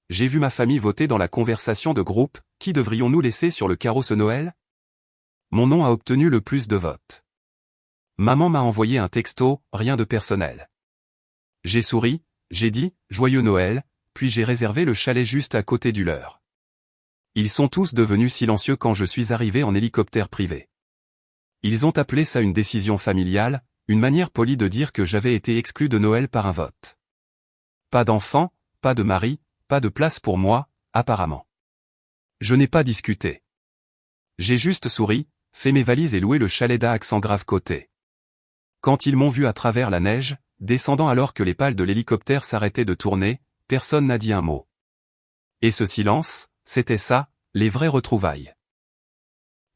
J'ai vu ma famille voter dans la conversation de groupe, qui devrions-nous laisser sur le carreau ce Noël? Mon nom a obtenu le plus de votes. Maman m'a envoyé un texto, rien de personnel. J'ai souri, j'ai dit, Joyeux Noël, puis j'ai réservé le chalet juste à côté du leur. Ils sont tous devenus silencieux quand je suis arrivé en hélicoptère privé. Ils ont appelé ça une décision familiale, une manière polie de dire que j'avais été exclu de Noël par un vote. Pas d'enfant, pas de mari, pas de place pour moi, apparemment. Je n'ai pas discuté. J'ai juste souri, fait mes valises et loué le chalet d'Aix en Grave-Côté. Quand ils m'ont vu à travers la neige, descendant alors que les pales de l'hélicoptère s'arrêtaient de tourner, personne n'a dit un mot. Et ce silence, c'était ça, les vraies retrouvailles.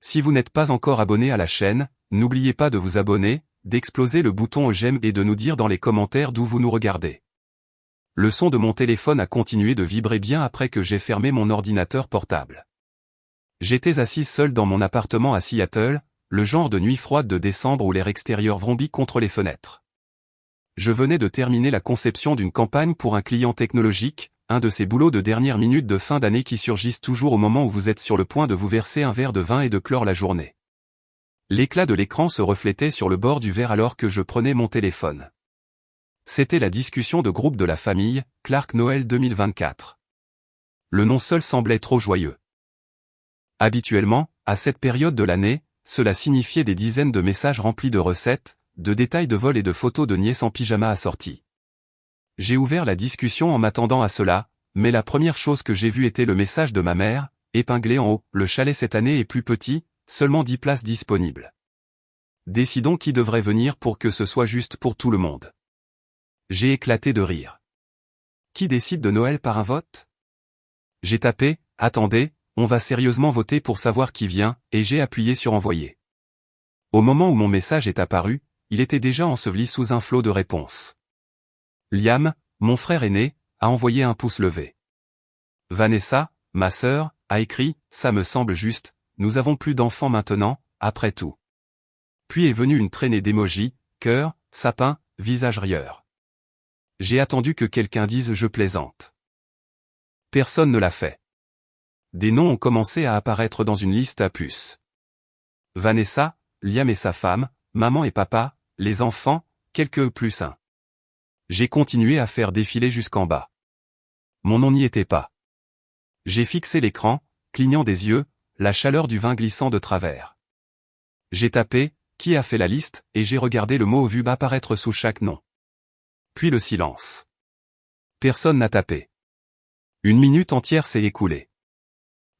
Si vous n'êtes pas encore abonné à la chaîne, n'oubliez pas de vous abonner, d'exploser le bouton j'aime et de nous dire dans les commentaires d'où vous nous regardez. Le son de mon téléphone a continué de vibrer bien après que j'ai fermé mon ordinateur portable. J'étais assise seule dans mon appartement à Seattle, le genre de nuit froide de décembre où l'air extérieur vrombit contre les fenêtres. Je venais de terminer la conception d'une campagne pour un client technologique, un de ces boulots de dernière minute de fin d'année qui surgissent toujours au moment où vous êtes sur le point de vous verser un verre de vin et de clore la journée. L'éclat de l'écran se reflétait sur le bord du verre alors que je prenais mon téléphone. C'était la discussion de groupe de la famille, Clark Noël 2024. Le nom seul semblait trop joyeux. Habituellement, à cette période de l'année, cela signifiait des dizaines de messages remplis de recettes, de détails de vol et de photos de nièces en pyjama assorties. J'ai ouvert la discussion en m'attendant à cela, mais la première chose que j'ai vue était le message de ma mère, épinglé en haut, le chalet cette année est plus petit, seulement 10 places disponibles. Décidons qui devrait venir pour que ce soit juste pour tout le monde. J'ai éclaté de rire. Qui décide de Noël par un vote? J'ai tapé, attendez, on va sérieusement voter pour savoir qui vient, et j'ai appuyé sur envoyer. Au moment où mon message est apparu, il était déjà enseveli sous un flot de réponses. Liam, mon frère aîné, a envoyé un pouce levé. Vanessa, ma sœur, a écrit, ça me semble juste, nous avons plus d'enfants maintenant, après tout. Puis est venue une traînée d'émojis, cœur, sapin, visage rieur. J'ai attendu que quelqu'un dise je plaisante. Personne ne l'a fait. Des noms ont commencé à apparaître dans une liste à puces. Vanessa, Liam et sa femme, maman et papa, les enfants, quelques plus un. J'ai continué à faire défiler jusqu'en bas. Mon nom n'y était pas. J'ai fixé l'écran, clignant des yeux, la chaleur du vin glissant de travers. J'ai tapé, qui a fait la liste, et j'ai regardé le mot vu apparaître sous chaque nom. Puis le silence. Personne n'a tapé. Une minute entière s'est écoulée.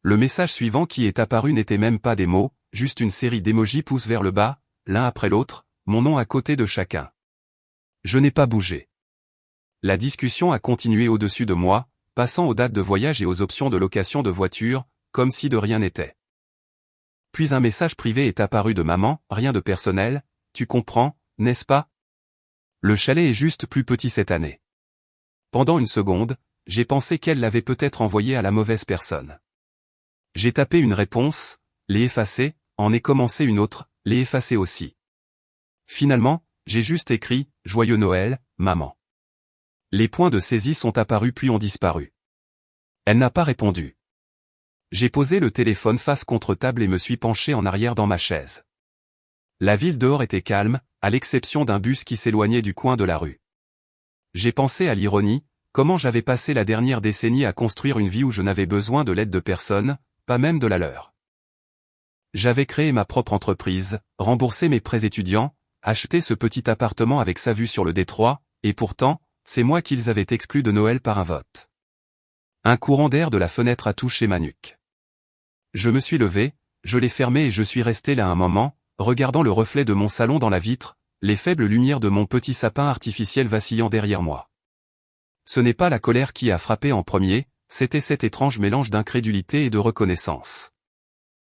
Le message suivant qui est apparu n'était même pas des mots, juste une série d'émojis pouces vers le bas, l'un après l'autre, mon nom à côté de chacun. Je n'ai pas bougé. La discussion a continué au-dessus de moi, passant aux dates de voyage et aux options de location de voiture, comme si de rien n'était. Puis un message privé est apparu de maman, rien de personnel, tu comprends, n'est-ce pas? Le chalet est juste plus petit cette année. Pendant une seconde, j'ai pensé qu'elle l'avait peut-être envoyé à la mauvaise personne. J'ai tapé une réponse, les effacer, en ai commencé une autre, les effacer aussi. Finalement, j'ai juste écrit, Joyeux Noël, maman. Les points de saisie sont apparus puis ont disparu. Elle n'a pas répondu. J'ai posé le téléphone face contre table et me suis penché en arrière dans ma chaise. La ville dehors était calme, à l'exception d'un bus qui s'éloignait du coin de la rue. J'ai pensé à l'ironie, comment j'avais passé la dernière décennie à construire une vie où je n'avais besoin de l'aide de personne, pas même de la leur. J'avais créé ma propre entreprise, remboursé mes prêts étudiants, acheté ce petit appartement avec sa vue sur le détroit, et pourtant, c'est moi qu'ils avaient exclu de Noël par un vote. Un courant d'air de la fenêtre a touché ma nuque. Je me suis levé, je l'ai fermé et je suis resté là un moment, regardant le reflet de mon salon dans la vitre, les faibles lumières de mon petit sapin artificiel vacillant derrière moi. Ce n'est pas la colère qui a frappé en premier, c'était cet étrange mélange d'incrédulité et de reconnaissance.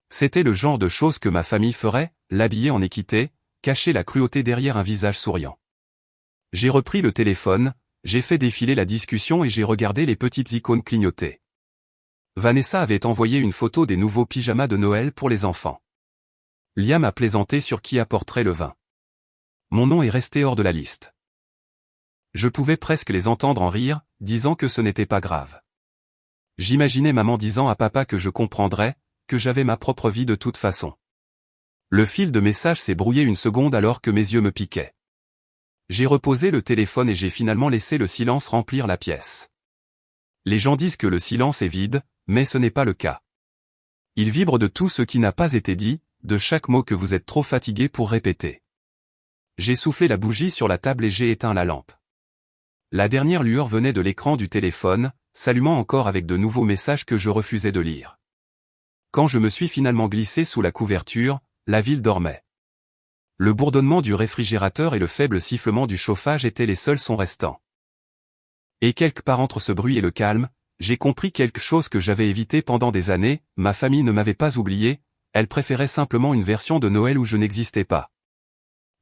C'était le genre de choses que ma famille ferait, l'habiller en équité, cacher la cruauté derrière un visage souriant. J'ai repris le téléphone, j'ai fait défiler la discussion et j'ai regardé les petites icônes clignoter. Vanessa avait envoyé une photo des nouveaux pyjamas de Noël pour les enfants. Liam a plaisanté sur qui apporterait le vin. Mon nom est resté hors de la liste. Je pouvais presque les entendre en rire, disant que ce n'était pas grave. J'imaginais maman disant à papa que je comprendrais, que j'avais ma propre vie de toute façon. Le fil de message s'est brouillé une seconde alors que mes yeux me piquaient. J'ai reposé le téléphone et j'ai finalement laissé le silence remplir la pièce. Les gens disent que le silence est vide, mais ce n'est pas le cas. Il vibre de tout ce qui n'a pas été dit, de chaque mot que vous êtes trop fatigué pour répéter. J'ai soufflé la bougie sur la table et j'ai éteint la lampe. La dernière lueur venait de l'écran du téléphone, s'allumant encore avec de nouveaux messages que je refusais de lire. Quand je me suis finalement glissé sous la couverture, la ville dormait. Le bourdonnement du réfrigérateur et le faible sifflement du chauffage étaient les seuls sons restants. Et quelque part entre ce bruit et le calme, j'ai compris quelque chose que j'avais évité pendant des années, ma famille ne m'avait pas oublié, elle préférait simplement une version de Noël où je n'existais pas.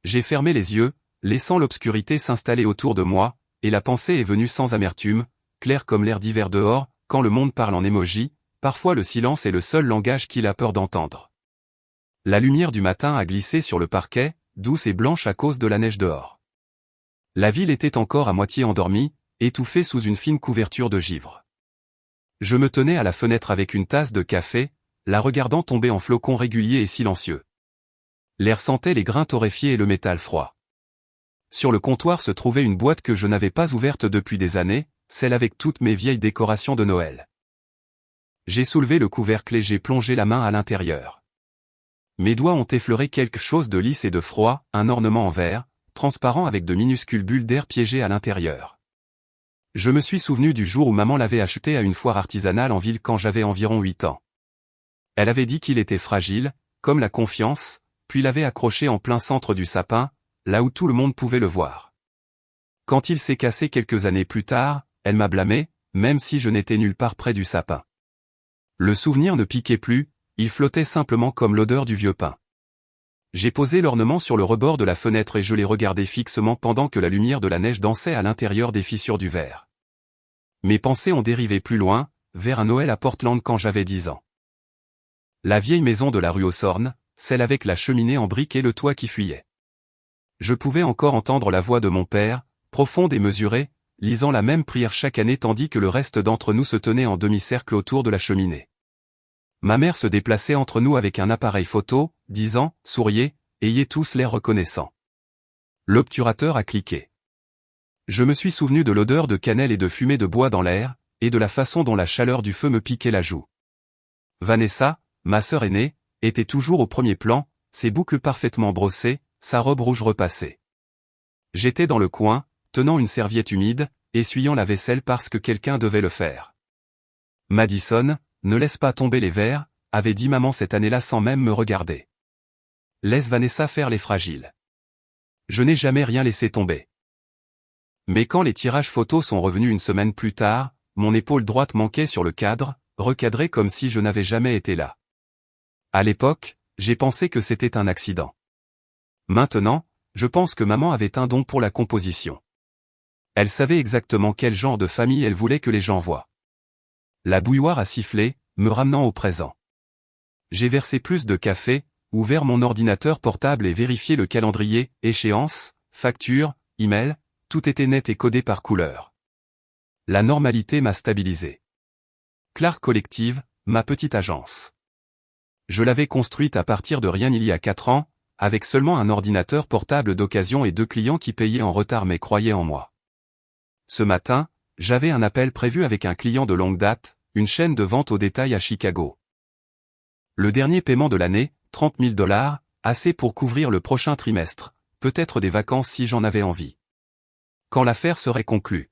J'ai fermé les yeux, laissant l'obscurité s'installer autour de moi, et la pensée est venue sans amertume, claire comme l'air d'hiver dehors, quand le monde parle en émoji, parfois le silence est le seul langage qu'il a peur d'entendre. La lumière du matin a glissé sur le parquet, douce et blanche à cause de la neige dehors. La ville était encore à moitié endormie, étouffée sous une fine couverture de givre. Je me tenais à la fenêtre avec une tasse de café, la regardant tomber en flocons réguliers et silencieux. L'air sentait les grains torréfiés et le métal froid. Sur le comptoir se trouvait une boîte que je n'avais pas ouverte depuis des années, celle avec toutes mes vieilles décorations de Noël. J'ai soulevé le couvercle et j'ai plongé la main à l'intérieur. Mes doigts ont effleuré quelque chose de lisse et de froid, un ornement en verre, transparent avec de minuscules bulles d'air piégées à l'intérieur. Je me suis souvenu du jour où maman l'avait acheté à une foire artisanale en ville quand j'avais environ 8 ans. Elle avait dit qu'il était fragile, comme la confiance, puis l'avait accroché en plein centre du sapin, là où tout le monde pouvait le voir. Quand il s'est cassé quelques années plus tard, elle m'a blâmé, même si je n'étais nulle part près du sapin. Le souvenir ne piquait plus, il flottait simplement comme l'odeur du vieux pain. J'ai posé l'ornement sur le rebord de la fenêtre et je l'ai regardé fixement pendant que la lumière de la neige dansait à l'intérieur des fissures du verre. Mes pensées ont dérivé plus loin, vers un Noël à Portland quand j'avais 10 ans. La vieille maison de la rue Hawthorne, celle avec la cheminée en briques et le toit qui fuyait. Je pouvais encore entendre la voix de mon père, profonde et mesurée, lisant la même prière chaque année tandis que le reste d'entre nous se tenait en demi-cercle autour de la cheminée. Ma mère se déplaçait entre nous avec un appareil photo, disant, souriez, ayez tous l'air reconnaissants. L'obturateur a cliqué. Je me suis souvenu de l'odeur de cannelle et de fumée de bois dans l'air, et de la façon dont la chaleur du feu me piquait la joue. Vanessa, ma sœur aînée, était toujours au premier plan, ses boucles parfaitement brossées, sa robe rouge repassée. J'étais dans le coin, tenant une serviette humide, essuyant la vaisselle parce que quelqu'un devait le faire. Madison, ne laisse pas tomber les verres, avait dit maman cette année-là sans même me regarder. Laisse Vanessa faire les fragiles. Je n'ai jamais rien laissé tomber. Mais quand les tirages photos sont revenus une semaine plus tard, mon épaule droite manquait sur le cadre, recadré comme si je n'avais jamais été là. À l'époque, j'ai pensé que c'était un accident. Maintenant, je pense que maman avait un don pour la composition. Elle savait exactement quel genre de famille elle voulait que les gens voient. La bouilloire a sifflé, me ramenant au présent. J'ai versé plus de café, ouvert mon ordinateur portable et vérifié le calendrier, échéance, facture, email, tout était net et codé par couleur. La normalité m'a stabilisé. Clark Collective, ma petite agence. Je l'avais construite à partir de rien il y a 4 ans, avec seulement un ordinateur portable d'occasion et 2 clients qui payaient en retard mais croyaient en moi. Ce matin, j'avais un appel prévu avec un client de longue date, une chaîne de vente au détail à Chicago. Le dernier paiement de l'année, $30 000, assez pour couvrir le prochain trimestre, peut-être des vacances si j'en avais envie. Quand l'affaire serait conclue.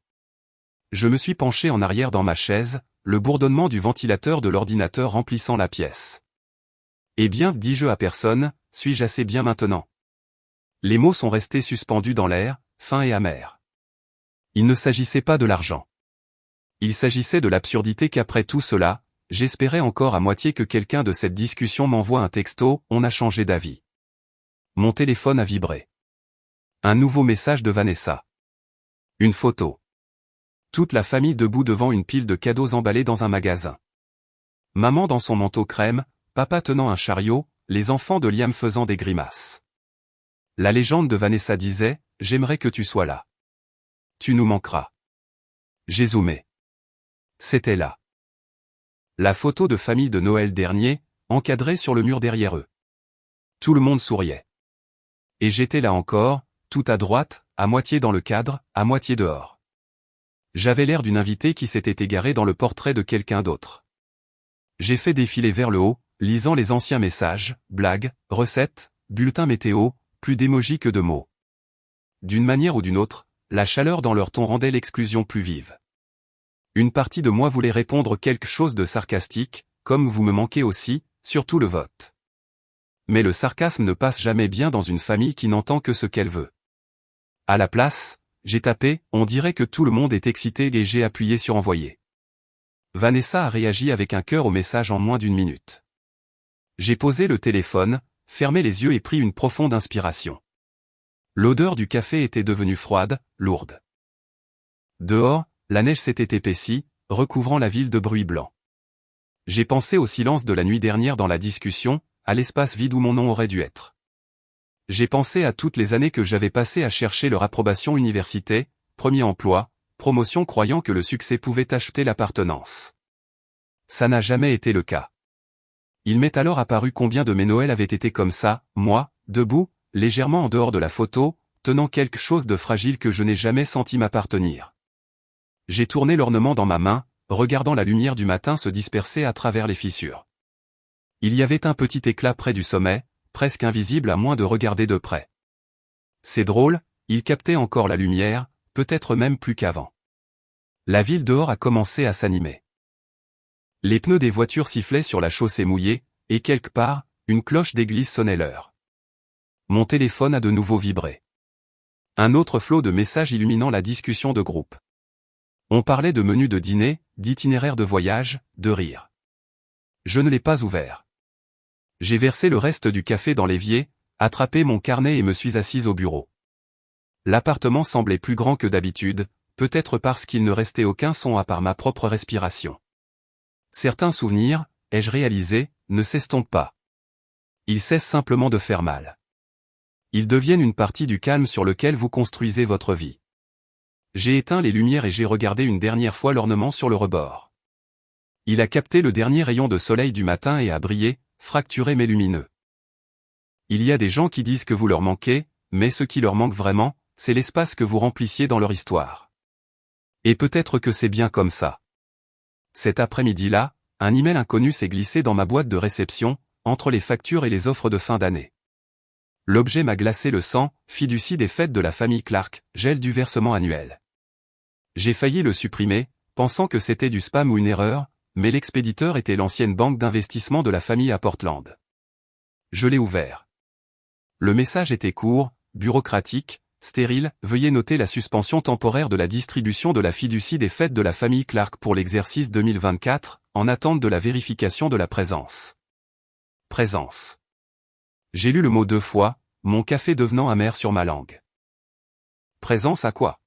Je me suis penché en arrière dans ma chaise, le bourdonnement du ventilateur de l'ordinateur remplissant la pièce. Eh bien, dis-je à personne, suis-je assez bien maintenant? Les mots sont restés suspendus dans l'air, fins et amers. Il ne s'agissait pas de l'argent. Il s'agissait de l'absurdité qu'après tout cela, j'espérais encore à moitié que quelqu'un de cette discussion m'envoie un texto, on a changé d'avis. Mon téléphone a vibré. Un nouveau message de Vanessa. Une photo. Toute la famille debout devant une pile de cadeaux emballés dans un magasin. Maman dans son manteau crème, papa tenant un chariot, les enfants de Liam faisant des grimaces. La légende de Vanessa disait, « J'aimerais que tu sois là. Tu nous manqueras. » J'ai zoomé. C'était là. La photo de famille de Noël dernier, encadrée sur le mur derrière eux. Tout le monde souriait. Et j'étais là encore, tout à droite, à moitié dans le cadre, à moitié dehors. J'avais l'air d'une invitée qui s'était égarée dans le portrait de quelqu'un d'autre. J'ai fait défiler vers le haut, lisant les anciens messages, blagues, recettes, bulletins météo, plus d'émojis que de mots. D'une manière ou d'une autre, la chaleur dans leur ton rendait l'exclusion plus vive. Une partie de moi voulait répondre quelque chose de sarcastique, comme vous me manquez aussi, surtout le vote. Mais le sarcasme ne passe jamais bien dans une famille qui n'entend que ce qu'elle veut. À la place, j'ai tapé, on dirait que tout le monde est excité et j'ai appuyé sur envoyer. Vanessa a réagi avec un cœur au message en moins d'une minute. J'ai posé le téléphone, fermé les yeux et pris une profonde inspiration. L'odeur du café était devenue froide, lourde. Dehors, la neige s'était épaissie, recouvrant la ville de bruit blanc. J'ai pensé au silence de la nuit dernière dans la discussion, à l'espace vide où mon nom aurait dû être. J'ai pensé à toutes les années que j'avais passées à chercher leur approbation université, premier emploi, promotion croyant que le succès pouvait acheter l'appartenance. Ça n'a jamais été le cas. Il m'est alors apparu combien de mes Noëls avaient été comme ça, moi, debout, légèrement en dehors de la photo, tenant quelque chose de fragile que je n'ai jamais senti m'appartenir. J'ai tourné l'ornement dans ma main, regardant la lumière du matin se disperser à travers les fissures. Il y avait un petit éclat près du sommet, presque invisible à moins de regarder de près. C'est drôle, il captait encore la lumière, peut-être même plus qu'avant. La ville dehors a commencé à s'animer. Les pneus des voitures sifflaient sur la chaussée mouillée, et quelque part, une cloche d'église sonnait l'heure. Mon téléphone a de nouveau vibré. Un autre flot de messages illuminant la discussion de groupe. On parlait de menus de dîner, d'itinéraires de voyage, de rire. Je ne l'ai pas ouvert. J'ai versé le reste du café dans l'évier, attrapé mon carnet et me suis assise au bureau. L'appartement semblait plus grand que d'habitude, peut-être parce qu'il ne restait aucun son à part ma propre respiration. Certains souvenirs, ai-je réalisé, ne s'estompent pas. Ils cessent simplement de faire mal. Ils deviennent une partie du calme sur lequel vous construisez votre vie. J'ai éteint les lumières et j'ai regardé une dernière fois l'ornement sur le rebord. Il a capté le dernier rayon de soleil du matin et a brillé, fracturé mais lumineux. Il y a des gens qui disent que vous leur manquez, mais ce qui leur manque vraiment, c'est l'espace que vous remplissiez dans leur histoire. Et peut-être que c'est bien comme ça. Cet après-midi-là, un email inconnu s'est glissé dans ma boîte de réception, entre les factures et les offres de fin d'année. L'objet m'a glacé le sang, fiducie des fêtes de la famille Clark, gel du versement annuel. J'ai failli le supprimer, pensant que c'était du spam ou une erreur, mais l'expéditeur était l'ancienne banque d'investissement de la famille à Portland. Je l'ai ouvert. Le message était court, bureaucratique, stérile, veuillez noter la suspension temporaire de la distribution de la fiducie des fêtes de la famille Clark pour l'exercice 2024, en attente de la vérification de la présence. Présence. J'ai lu le mot 2 fois, mon café devenant amer sur ma langue. Présence à quoi?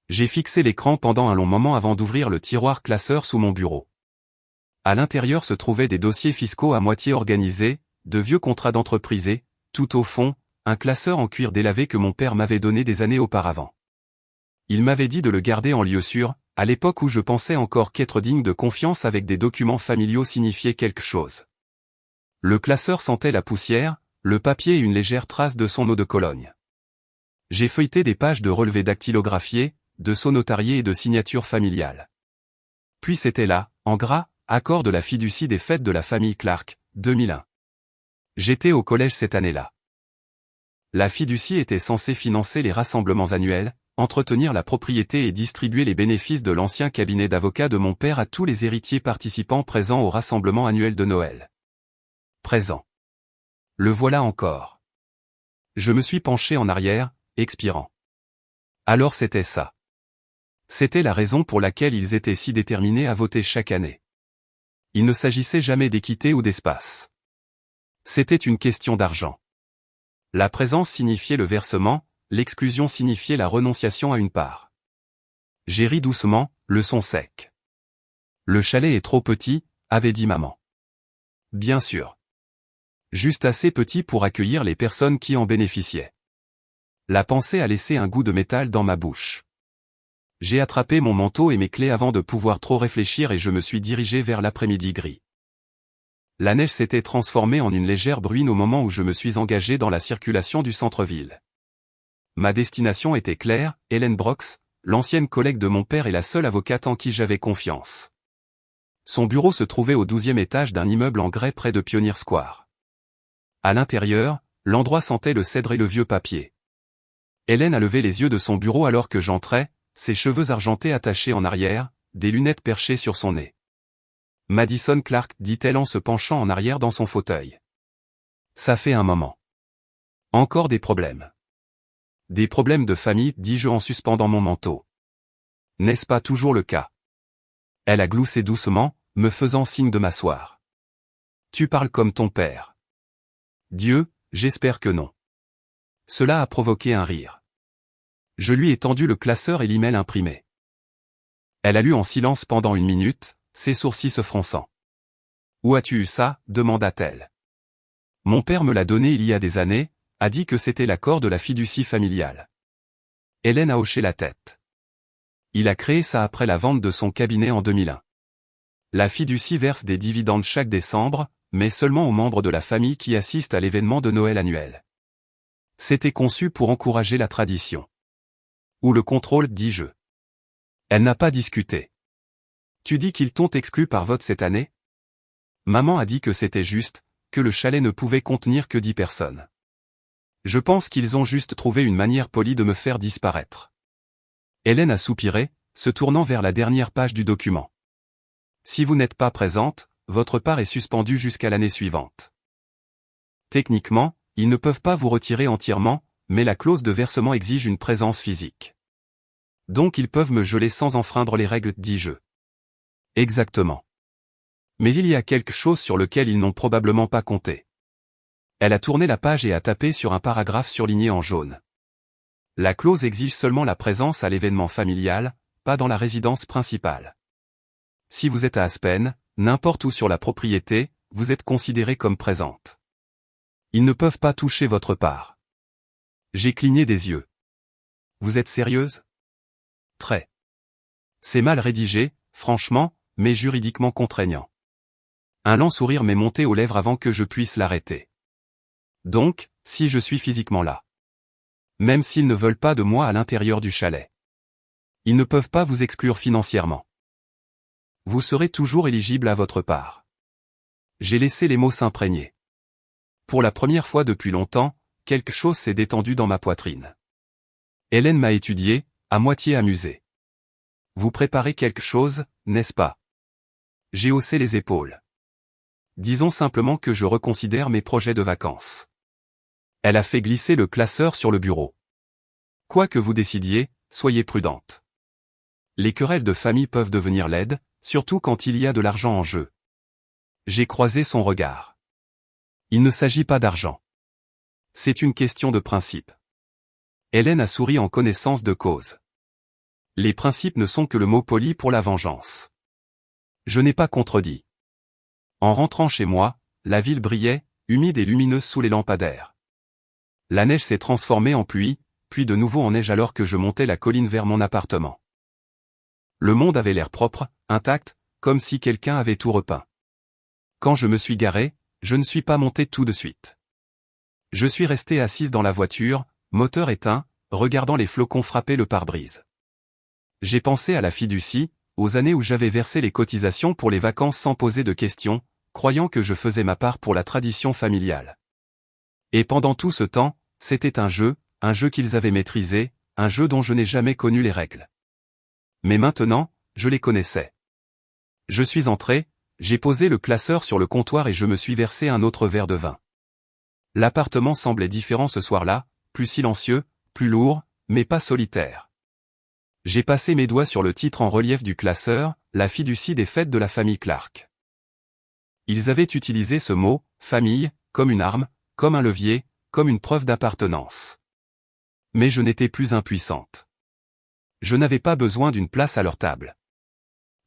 J'ai fixé l'écran pendant un long moment avant d'ouvrir le tiroir classeur sous mon bureau. À l'intérieur se trouvaient des dossiers fiscaux à moitié organisés, de vieux contrats d'entreprise et, tout au fond, un classeur en cuir délavé que mon père m'avait donné des années auparavant. Il m'avait dit de le garder en lieu sûr, à l'époque où je pensais encore qu'être digne de confiance avec des documents familiaux signifiait quelque chose. Le classeur sentait la poussière, le papier et une légère trace de son eau de Cologne. J'ai feuilleté des pages de relevés dactylographiés, de sceaux notariés et de signatures familiales. Puis c'était là, en gras, accord de la fiducie des fêtes de la famille Clark, 2001. J'étais au collège cette année-là. La fiducie était censée financer les rassemblements annuels, entretenir la propriété et distribuer les bénéfices de l'ancien cabinet d'avocats de mon père à tous les héritiers participants présents au rassemblement annuel de Noël. Présent. Le voilà encore. Je me suis penché en arrière, expirant. Alors c'était ça. C'était la raison pour laquelle ils étaient si déterminés à voter chaque année. Il ne s'agissait jamais d'équité ou d'espace. C'était une question d'argent. La présence signifiait le versement, l'exclusion signifiait la renonciation à une part. J'ai ri doucement, le son sec. Le chalet est trop petit, avait dit maman. Bien sûr. Juste assez petit pour accueillir les personnes qui en bénéficiaient. La pensée a laissé un goût de métal dans ma bouche. J'ai attrapé mon manteau et mes clés avant de pouvoir trop réfléchir et je me suis dirigé vers l'après-midi gris. La neige s'était transformée en une légère bruine au moment où je me suis engagé dans la circulation du centre-ville. Ma destination était claire, Helen Brox, l'ancienne collègue de mon père et la seule avocate en qui j'avais confiance. Son bureau se trouvait au 12e étage d'un immeuble en grès près de Pioneer Square. À l'intérieur, l'endroit sentait le cèdre et le vieux papier. Helen a levé les yeux de son bureau alors que j'entrais, ses cheveux argentés attachés en arrière, des lunettes perchées sur son nez. Madison Clark, dit-elle en se penchant en arrière dans son fauteuil. Ça fait un moment. Encore des problèmes. Des problèmes de famille, dis-je en suspendant mon manteau. N'est-ce pas toujours le cas? Elle a gloussé doucement, me faisant signe de m'asseoir. Tu parles comme ton père. Dieu, j'espère que non. Cela a provoqué un rire. Je lui ai tendu le classeur et l'email imprimé. Elle a lu en silence pendant 1 minute, ses sourcils se fronçant. Où as-tu eu ça? Demanda-t-elle. Mon père me l'a donné il y a des années, a dit que c'était l'accord de la fiducie familiale. Hélène a hoché la tête. Il a créé ça après la vente de son cabinet en 2001. La fiducie verse des dividendes chaque décembre, mais seulement aux membres de la famille qui assistent à l'événement de Noël annuel. C'était conçu pour encourager la tradition. Ou le contrôle, dis-je. Elle n'a pas discuté. Tu dis qu'ils t'ont exclu par vote cette année? Maman a dit que c'était juste, que le chalet ne pouvait contenir que 10 personnes. Je pense qu'ils ont juste trouvé une manière polie de me faire disparaître. Hélène a soupiré, se tournant vers la dernière page du document. Si vous n'êtes pas présente, votre part est suspendue jusqu'à l'année suivante. Techniquement, ils ne peuvent pas vous retirer entièrement, mais la clause de versement exige une présence physique. Donc ils peuvent me geler sans enfreindre les règles, dis-je. Exactement. Mais il y a quelque chose sur lequel ils n'ont probablement pas compté. Elle a tourné la page et a tapé sur un paragraphe surligné en jaune. La clause exige seulement la présence à l'événement familial, pas dans la résidence principale. Si vous êtes à Aspen, n'importe où sur la propriété, vous êtes considéré comme présente. Ils ne peuvent pas toucher votre part. J'ai cligné des yeux. Vous êtes sérieuse? Très. C'est mal rédigé, franchement, mais juridiquement contraignant. Un lent sourire m'est monté aux lèvres avant que je puisse l'arrêter. Donc, si je suis physiquement là. Même s'ils ne veulent pas de moi à l'intérieur du chalet. Ils ne peuvent pas vous exclure financièrement. Vous serez toujours éligible à votre part. J'ai laissé les mots s'imprégner. Pour la première fois depuis longtemps, quelque chose s'est détendu dans ma poitrine. Hélène m'a étudié, à moitié amusée. Vous préparez quelque chose, n'est-ce pas? J'ai haussé les épaules. Disons simplement que je reconsidère mes projets de vacances. Elle a fait glisser le classeur sur le bureau. Quoi que vous décidiez, soyez prudente. Les querelles de famille peuvent devenir laides, surtout quand il y a de l'argent en jeu. J'ai croisé son regard. Il ne s'agit pas d'argent. C'est une question de principe. Hélène a souri en connaissance de cause. Les principes ne sont que le mot poli pour la vengeance. Je n'ai pas contredit. En rentrant chez moi, la ville brillait, humide et lumineuse sous les lampadaires. La neige s'est transformée en pluie, puis de nouveau en neige alors que je montais la colline vers mon appartement. Le monde avait l'air propre, intact, comme si quelqu'un avait tout repeint. Quand je me suis garé, je ne suis pas monté tout de suite. Je suis resté assise dans la voiture, moteur éteint, regardant les flocons frapper le pare-brise. J'ai pensé à la fiducie, aux années où j'avais versé les cotisations pour les vacances sans poser de questions, croyant que je faisais ma part pour la tradition familiale. Et pendant tout ce temps, c'était un jeu qu'ils avaient maîtrisé, un jeu dont je n'ai jamais connu les règles. Mais maintenant, je les connaissais. Je suis entré, j'ai posé le classeur sur le comptoir et je me suis versé un autre verre de vin. L'appartement semblait différent ce soir-là, plus silencieux, plus lourd, mais pas solitaire. J'ai passé mes doigts sur le titre en relief du classeur, la fiducie des fêtes de la famille Clark. Ils avaient utilisé ce mot, famille, comme une arme, comme un levier, comme une preuve d'appartenance. Mais je n'étais plus impuissante. Je n'avais pas besoin d'une place à leur table.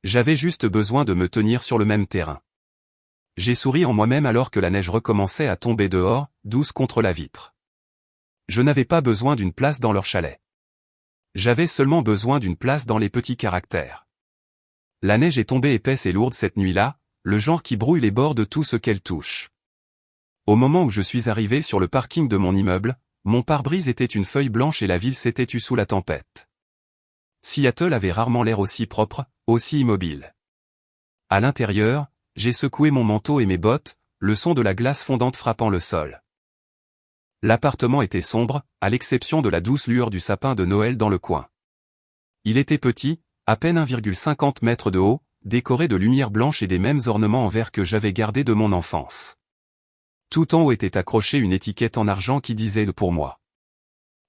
J'avais juste besoin de me tenir sur le même terrain. J'ai souri en moi-même alors que la neige recommençait à tomber dehors, douce contre la vitre. Je n'avais pas besoin d'une place dans leur chalet. J'avais seulement besoin d'une place dans les petits caractères. La neige est tombée épaisse et lourde cette nuit-là, le genre qui brouille les bords de tout ce qu'elle touche. Au moment où je suis arrivé sur le parking de mon immeuble, mon pare-brise était une feuille blanche et la ville s'était tue sous la tempête. Seattle avait rarement l'air aussi propre, aussi immobile. À l'intérieur, j'ai secoué mon manteau et mes bottes, le son de la glace fondante frappant le sol. L'appartement était sombre, à l'exception de la douce lueur du sapin de Noël dans le coin. Il était petit, à peine 1,50 m de haut, décoré de lumière blanche et des mêmes ornements en verre que j'avais gardés de mon enfance. Tout en haut était accrochée une étiquette en argent qui disait « pour moi ».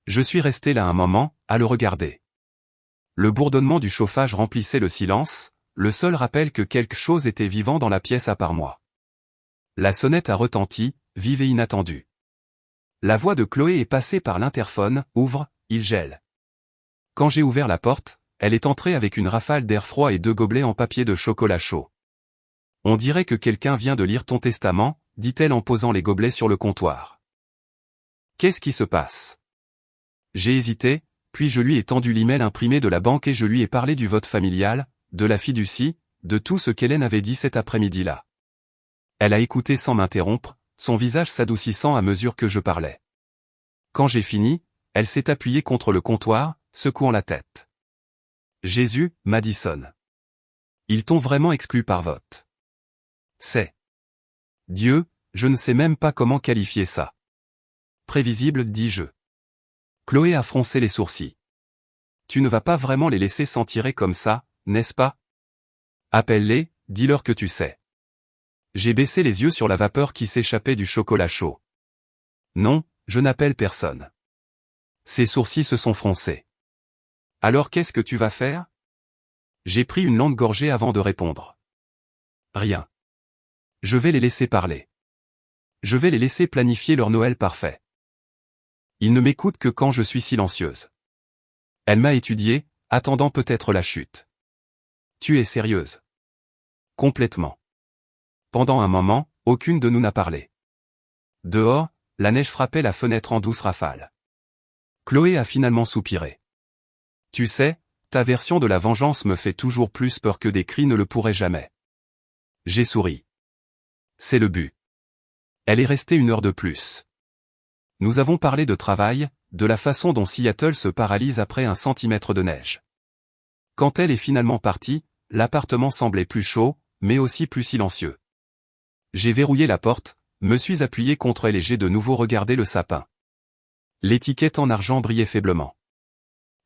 Je suis resté là un moment, à le regarder. Le bourdonnement du chauffage remplissait le silence, le seul rappel que quelque chose était vivant dans la pièce à part moi. La sonnette a retenti, vive et inattendue. La voix de Chloé est passée par l'interphone, « Ouvre, il gèle ». Quand j'ai ouvert la porte, elle est entrée avec une rafale d'air froid et 2 gobelets en papier de chocolat chaud. « On dirait que quelqu'un vient de lire ton testament », dit-elle en posant les gobelets sur le comptoir. « Qu'est-ce qui se passe ?» J'ai hésité, puis je lui ai tendu l'email imprimé de la banque et je lui ai parlé du vote familial, de la fiducie, de tout ce qu'Hélène avait dit cet après-midi-là. Elle a écouté sans m'interrompre, son visage s'adoucissant à mesure que je parlais. Quand j'ai fini, elle s'est appuyée contre le comptoir, secouant la tête. Jésus, Madison. Ils t'ont vraiment exclu par vote. C'est Dieu, je ne sais même pas comment qualifier ça. Prévisible, dis-je. Chloé a froncé les sourcils. Tu ne vas pas vraiment les laisser s'en tirer comme ça, n'est-ce pas? Appelle-les, dis-leur que tu sais. J'ai baissé les yeux sur la vapeur qui s'échappait du chocolat chaud. Non, je n'appelle personne. Ses sourcils se sont froncés. Alors qu'est-ce que tu vas faire? J'ai pris une longue gorgée avant de répondre. Rien. Je vais les laisser parler. Je vais les laisser planifier leur Noël parfait. Ils ne m'écoutent que quand je suis silencieuse. Elle m'a étudié, attendant peut-être la chute. Tu es sérieuse? Complètement. Pendant un moment, aucune de nous n'a parlé. Dehors, la neige frappait la fenêtre en douce rafale. Chloé a finalement soupiré. Tu sais, ta version de la vengeance me fait toujours plus peur que des cris ne le pourraient jamais. J'ai souri. C'est le but. Elle est restée 1 heure de plus. Nous avons parlé de travail, de la façon dont Seattle se paralyse après 1 centimètre de neige. Quand elle est finalement partie, l'appartement semblait plus chaud, mais aussi plus silencieux. J'ai verrouillé la porte, me suis appuyé contre elle et j'ai de nouveau regardé le sapin. L'étiquette en argent brillait faiblement.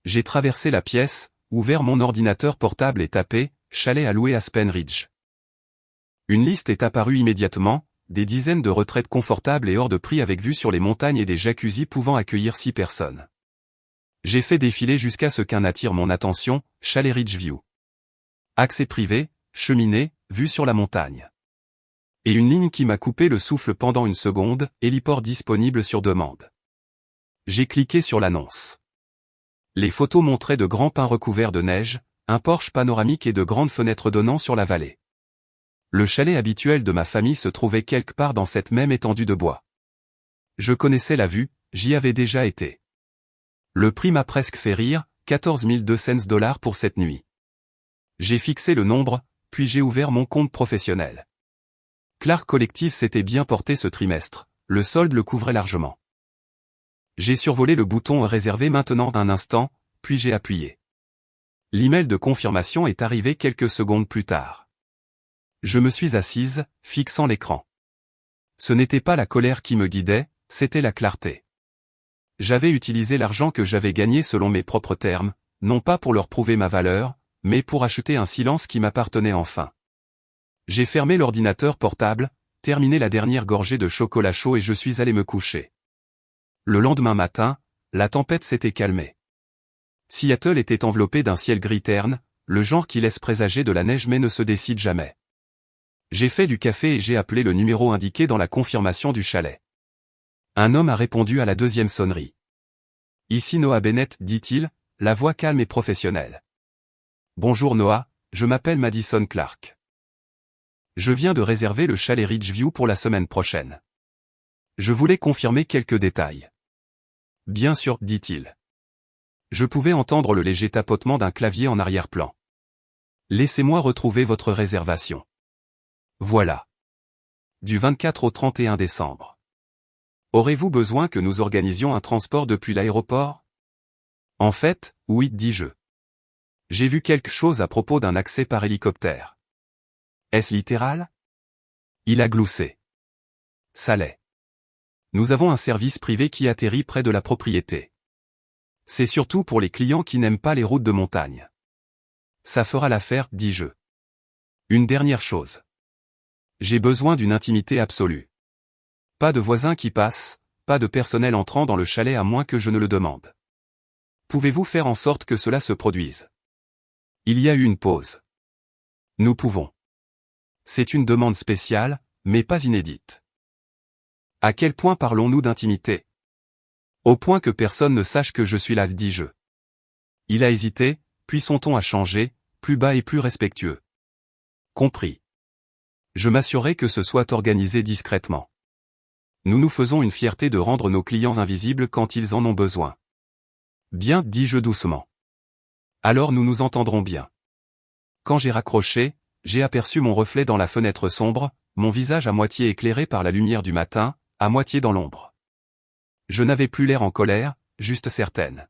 J'ai traversé la pièce, ouvert mon ordinateur portable et tapé « Chalet à louer Aspen Ridge ». Une liste est apparue immédiatement, des dizaines de retraites confortables et hors de prix avec vue sur les montagnes et des jacuzzis pouvant accueillir 6 personnes. J'ai fait défiler jusqu'à ce qu'un attire mon attention, Chalet Ridgeview. Accès privé, cheminée, vue sur la montagne. Et une ligne qui m'a coupé le souffle pendant 1 seconde, héliport disponible sur demande. J'ai cliqué sur l'annonce. Les photos montraient de grands pins recouverts de neige, un porche panoramique et de grandes fenêtres donnant sur la vallée. Le chalet habituel de ma famille se trouvait quelque part dans cette même étendue de bois. Je connaissais la vue, j'y avais déjà été. Le prix m'a presque fait rire, 14 200 $ pour cette nuit. J'ai fixé le nombre, puis j'ai ouvert mon compte professionnel. Clark Collective s'était bien porté ce trimestre, le solde le couvrait largement. J'ai survolé le bouton réservé maintenant un instant, puis j'ai appuyé. L'email de confirmation est arrivé quelques secondes plus tard. Je me suis assise, fixant l'écran. Ce n'était pas la colère qui me guidait, c'était la clarté. J'avais utilisé l'argent que j'avais gagné selon mes propres termes, non pas pour leur prouver ma valeur, mais pour acheter un silence qui m'appartenait enfin. J'ai fermé l'ordinateur portable, terminé la dernière gorgée de chocolat chaud et je suis allé me coucher. Le lendemain matin, la tempête s'était calmée. Seattle était enveloppé d'un ciel gris terne, le genre qui laisse présager de la neige mais ne se décide jamais. J'ai fait du café et j'ai appelé le numéro indiqué dans la confirmation du chalet. Un homme a répondu à la 2e sonnerie. Ici Noah Bennett, dit-il, la voix calme et professionnelle. Bonjour Noah, je m'appelle Madison Clark. Je viens de réserver le chalet Ridgeview pour la semaine prochaine. Je voulais confirmer quelques détails. Bien sûr, dit-il. Je pouvais entendre le léger tapotement d'un clavier en arrière-plan. Laissez-moi retrouver votre réservation. Voilà. Du 24 au 31 décembre. Aurez-vous besoin que nous organisions un transport depuis l'aéroport? En fait, oui, dis-je. J'ai vu quelque chose à propos d'un accès par hélicoptère. Est-ce littéral? Il a gloussé. Ça l'est. Nous avons un service privé qui atterrit près de la propriété. C'est surtout pour les clients qui n'aiment pas les routes de montagne. Ça fera l'affaire, dis-je. Une dernière chose. J'ai besoin d'une intimité absolue. Pas de voisins qui passent, pas de personnel entrant dans le chalet à moins que je ne le demande. Pouvez-vous faire en sorte que cela se produise? Il y a eu une pause. Nous pouvons. C'est une demande spéciale, mais pas inédite. À quel point parlons-nous d'intimité? Au point que personne ne sache que je suis là, dis-je. Il a hésité, puis son ton a changé, plus bas et plus respectueux. Compris. Je m'assurerai que ce soit organisé discrètement. Nous nous faisons une fierté de rendre nos clients invisibles quand ils en ont besoin. Bien, dis-je doucement. Alors nous nous entendrons bien. Quand j'ai raccroché, j'ai aperçu mon reflet dans la fenêtre sombre, mon visage à moitié éclairé par la lumière du matin, à moitié dans l'ombre. Je n'avais plus l'air en colère, juste certaine.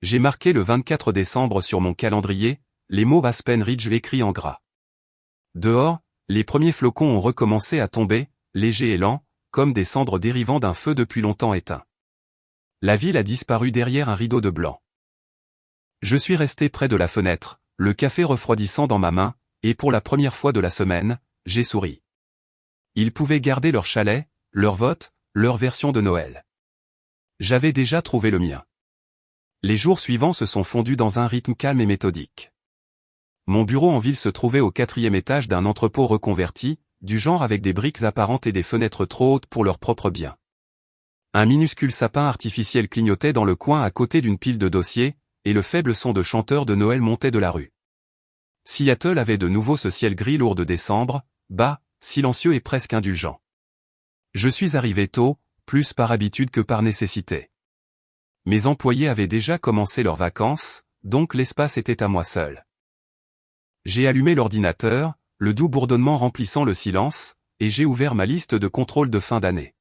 J'ai marqué le 24 décembre sur mon calendrier, les mots Aspen Ridge écrits en gras. Dehors, les premiers flocons ont recommencé à tomber, légers et lents, comme des cendres dérivant d'un feu depuis longtemps éteint. La ville a disparu derrière un rideau de blanc. Je suis resté près de la fenêtre, le café refroidissant dans ma main, et pour la première fois de la semaine, j'ai souri. Ils pouvaient garder leur chalet, leur vote, leur version de Noël. J'avais déjà trouvé le mien. Les jours suivants se sont fondus dans un rythme calme et méthodique. Mon bureau en ville se trouvait au 4e étage d'un entrepôt reconverti, du genre avec des briques apparentes et des fenêtres trop hautes pour leur propre bien. Un minuscule sapin artificiel clignotait dans le coin à côté d'une pile de dossiers, et le faible son de chanteurs de Noël montait de la rue. Seattle avait de nouveau ce ciel gris lourd de décembre, bas, silencieux et presque indulgent. Je suis arrivé tôt, plus par habitude que par nécessité. Mes employés avaient déjà commencé leurs vacances, donc l'espace était à moi seul. J'ai allumé l'ordinateur, le doux bourdonnement remplissant le silence, et j'ai ouvert ma liste de contrôle de fin d'année.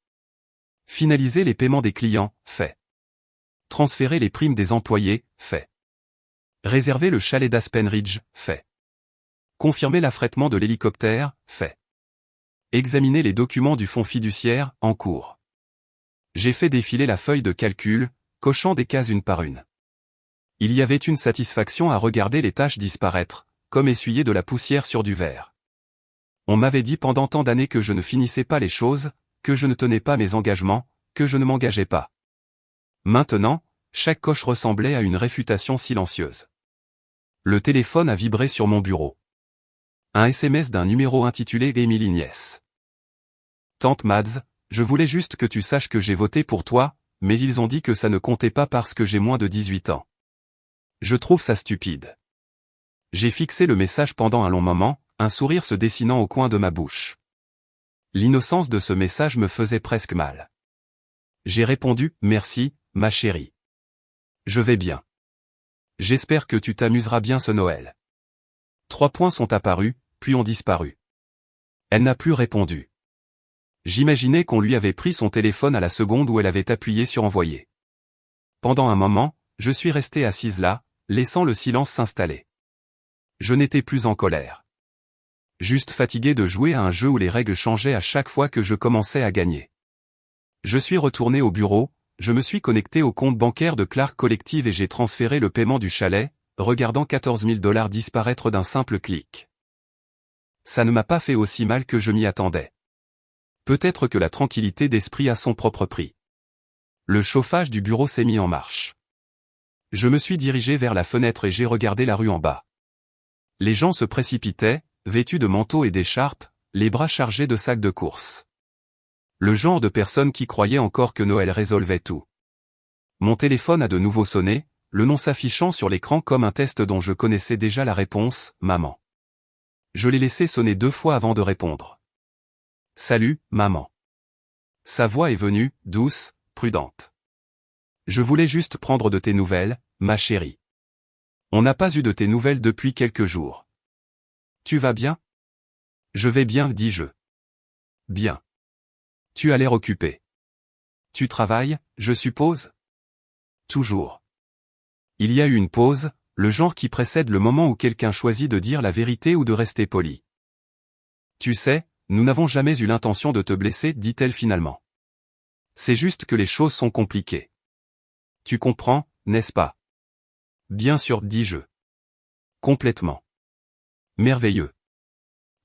Finaliser les paiements des clients, fait. Transférer les primes des employés, fait. Réserver le chalet d'Aspen Ridge, fait. Confirmer l'affrètement de l'hélicoptère, fait. Examiner les documents du fonds fiduciaire, en cours. J'ai fait défiler la feuille de calcul, cochant des cases une par une. Il y avait une satisfaction à regarder les tâches disparaître, comme essuyer de la poussière sur du verre. On m'avait dit pendant tant d'années que je ne finissais pas les choses, que je ne tenais pas mes engagements, que je ne m'engageais pas. Maintenant, chaque coche ressemblait à une réfutation silencieuse. Le téléphone a vibré sur mon bureau. Un SMS d'un numéro intitulé Emily Nièce. Tante Mads, je voulais juste que tu saches que j'ai voté pour toi, mais ils ont dit que ça ne comptait pas parce que j'ai moins de 18 ans. Je trouve ça stupide. J'ai fixé le message pendant un long moment, un sourire se dessinant au coin de ma bouche. L'innocence de ce message me faisait presque mal. J'ai répondu, merci, ma chérie. Je vais bien. J'espère que tu t'amuseras bien ce Noël. 3 points sont apparus, puis ont disparu. Elle n'a plus répondu. J'imaginais qu'on lui avait pris son téléphone à la seconde où elle avait appuyé sur envoyer. Pendant un moment, je suis resté assise là, laissant le silence s'installer. Je n'étais plus en colère. Juste fatigué de jouer à un jeu où les règles changeaient à chaque fois que je commençais à gagner. Je suis retourné au bureau, je me suis connecté au compte bancaire de Clark Collective et j'ai transféré le paiement du chalet, regardant 14 000 $ disparaître d'un simple clic. Ça ne m'a pas fait aussi mal que je m'y attendais. Peut-être que la tranquillité d'esprit a son propre prix. Le chauffage du bureau s'est mis en marche. Je me suis dirigé vers la fenêtre et j'ai regardé la rue en bas. Les gens se précipitaient, vêtus de manteaux et d'écharpes, les bras chargés de sacs de course. Le genre de personnes qui croyaient encore que Noël résolvait tout. Mon téléphone a de nouveau sonné, le nom s'affichant sur l'écran comme un test dont je connaissais déjà la réponse, maman. Je l'ai laissé sonner 2 fois avant de répondre. Salut, maman. Sa voix est venue, douce, prudente. Je voulais juste prendre de tes nouvelles, ma chérie. On n'a pas eu de tes nouvelles depuis quelques jours. Tu vas bien? Je vais bien, dis-je. Bien. Tu as l'air occupé. Tu travailles, je suppose? Toujours. Il y a eu une pause, le genre qui précède le moment où quelqu'un choisit de dire la vérité ou de rester poli. Tu sais, nous n'avons jamais eu l'intention de te blesser, dit-elle finalement. C'est juste que les choses sont compliquées. Tu comprends, n'est-ce pas? Bien sûr, dis-je. Complètement. Merveilleux.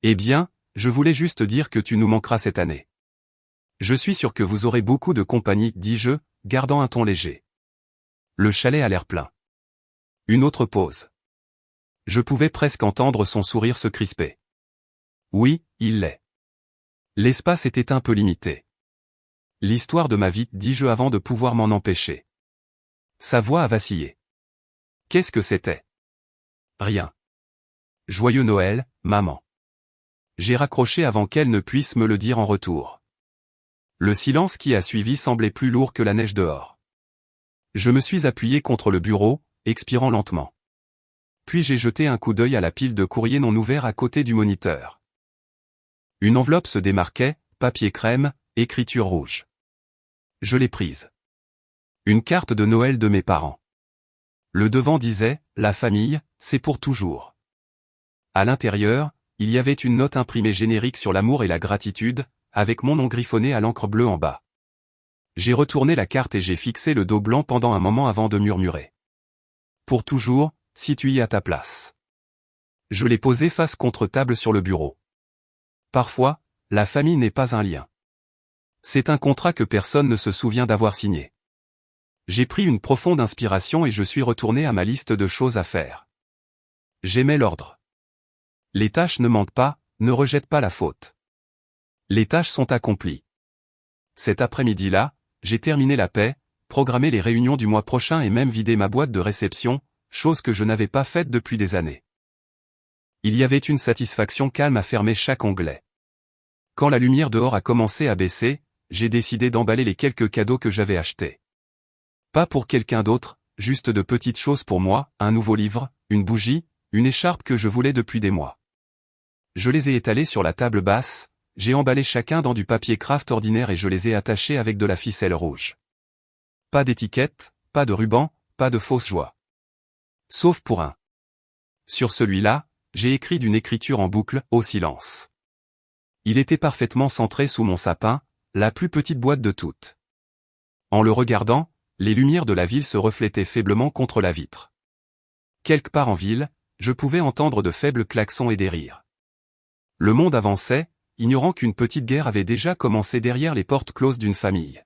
Eh bien, je voulais juste dire que tu nous manqueras cette année. Je suis sûr que vous aurez beaucoup de compagnie, dis-je, gardant un ton léger. Le chalet a l'air plein. Une autre pause. Je pouvais presque entendre son sourire se crisper. Oui, il l'est. L'espace était un peu limité. L'histoire de ma vie, dis-je avant de pouvoir m'en empêcher. Sa voix a vacillé. Qu'est-ce que c'était? Rien. Joyeux Noël, maman. J'ai raccroché avant qu'elle ne puisse me le dire en retour. Le silence qui a suivi semblait plus lourd que la neige dehors. Je me suis appuyé contre le bureau, expirant lentement. Puis j'ai jeté un coup d'œil à la pile de courriers non ouverts à côté du moniteur. Une enveloppe se démarquait, papier crème, écriture rouge. Je l'ai prise. Une carte de Noël de mes parents. Le devant disait, la famille, c'est pour toujours. À l'intérieur, il y avait une note imprimée générique sur l'amour et la gratitude, avec mon nom griffonné à l'encre bleue en bas. J'ai retourné la carte et j'ai fixé le dos blanc pendant un moment avant de murmurer. Pour toujours, si tu y as ta place. Je l'ai posé face contre table sur le bureau. Parfois, la famille n'est pas un lien. C'est un contrat que personne ne se souvient d'avoir signé. J'ai pris une profonde inspiration et je suis retourné à ma liste de choses à faire. J'aimais l'ordre. Les tâches ne mentent pas, ne rejettent pas la faute. Les tâches sont accomplies. Cet après-midi-là, j'ai terminé la paie, programmé les réunions du mois prochain et même vidé ma boîte de réception, chose que je n'avais pas faite depuis des années. Il y avait une satisfaction calme à fermer chaque onglet. Quand la lumière dehors a commencé à baisser, j'ai décidé d'emballer les quelques cadeaux que j'avais achetés. Pas pour quelqu'un d'autre, juste de petites choses pour moi, un nouveau livre, une bougie, une écharpe que je voulais depuis des mois. Je les ai étalés sur la table basse, j'ai emballé chacun dans du papier craft ordinaire et je les ai attachés avec de la ficelle rouge. Pas d'étiquette, pas de ruban, pas de fausse joie. Sauf pour un. Sur celui-là, j'ai écrit d'une écriture en boucle, au silence. Il était parfaitement centré sous mon sapin, la plus petite boîte de toutes. En le regardant, les lumières de la ville se reflétaient faiblement contre la vitre. Quelque part en ville, je pouvais entendre de faibles klaxons et des rires. Le monde avançait, ignorant qu'une petite guerre avait déjà commencé derrière les portes closes d'une famille.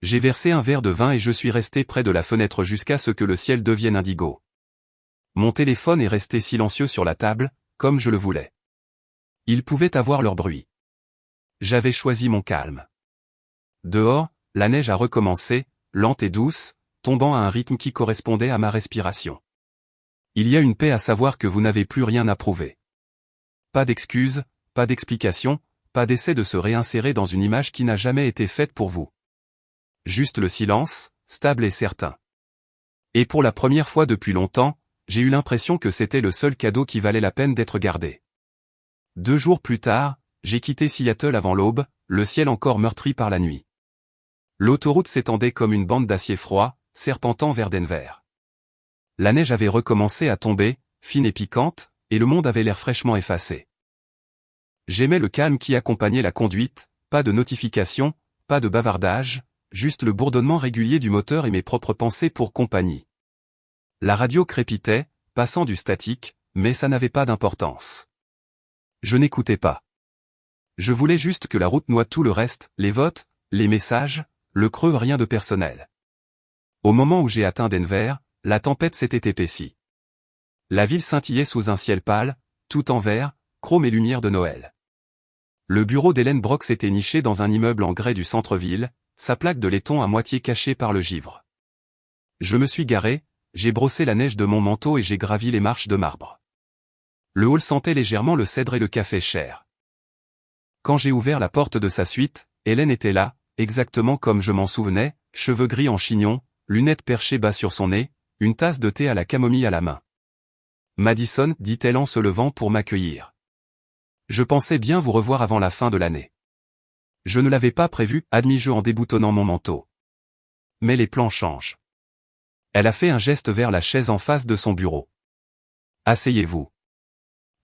J'ai versé un verre de vin et je suis resté près de la fenêtre jusqu'à ce que le ciel devienne indigo. Mon téléphone est resté silencieux sur la table, comme je le voulais. Ils pouvaient avoir leur bruit. J'avais choisi mon calme. Dehors, la neige a recommencé, lente et douce, tombant à un rythme qui correspondait à ma respiration. Il y a une paix à savoir que vous n'avez plus rien à prouver. Pas d'excuses, pas d'explications, pas d'essai de se réinsérer dans une image qui n'a jamais été faite pour vous. Juste le silence, stable et certain. Et pour la première fois depuis longtemps, j'ai eu l'impression que c'était le seul cadeau qui valait la peine d'être gardé. 2 jours plus tard, j'ai quitté Seattle avant l'aube, le ciel encore meurtri par la nuit. L'autoroute s'étendait comme une bande d'acier froid, serpentant vers Denver. La neige avait recommencé à tomber, fine et piquante, et le monde avait l'air fraîchement effacé. J'aimais le calme qui accompagnait la conduite, pas de notifications, pas de bavardage, juste le bourdonnement régulier du moteur et mes propres pensées pour compagnie. La radio crépitait, passant du statique, mais ça n'avait pas d'importance. Je n'écoutais pas. Je voulais juste que la route noie tout le reste, les votes, les messages, le creux, rien de personnel. Au moment où j'ai atteint Denver, la tempête s'était épaissie. La ville scintillait sous un ciel pâle, tout en vert, chrome et lumière de Noël. Le bureau d'Hélène Brock s'était niché dans un immeuble en grès du centre-ville, sa plaque de laiton à moitié cachée par le givre. Je me suis garé, j'ai brossé la neige de mon manteau et j'ai gravi les marches de marbre. Le hall sentait légèrement le cèdre et le café cher. Quand j'ai ouvert la porte de sa suite, Hélène était là, exactement comme je m'en souvenais, cheveux gris en chignon, lunettes perchées bas sur son nez, une tasse de thé à la camomille à la main. Madison, dit-elle en se levant pour m'accueillir. Je pensais bien vous revoir avant la fin de l'année. Je ne l'avais pas prévu, admis-je en déboutonnant mon manteau. Mais les plans changent. Elle a fait un geste vers la chaise en face de son bureau. Asseyez-vous.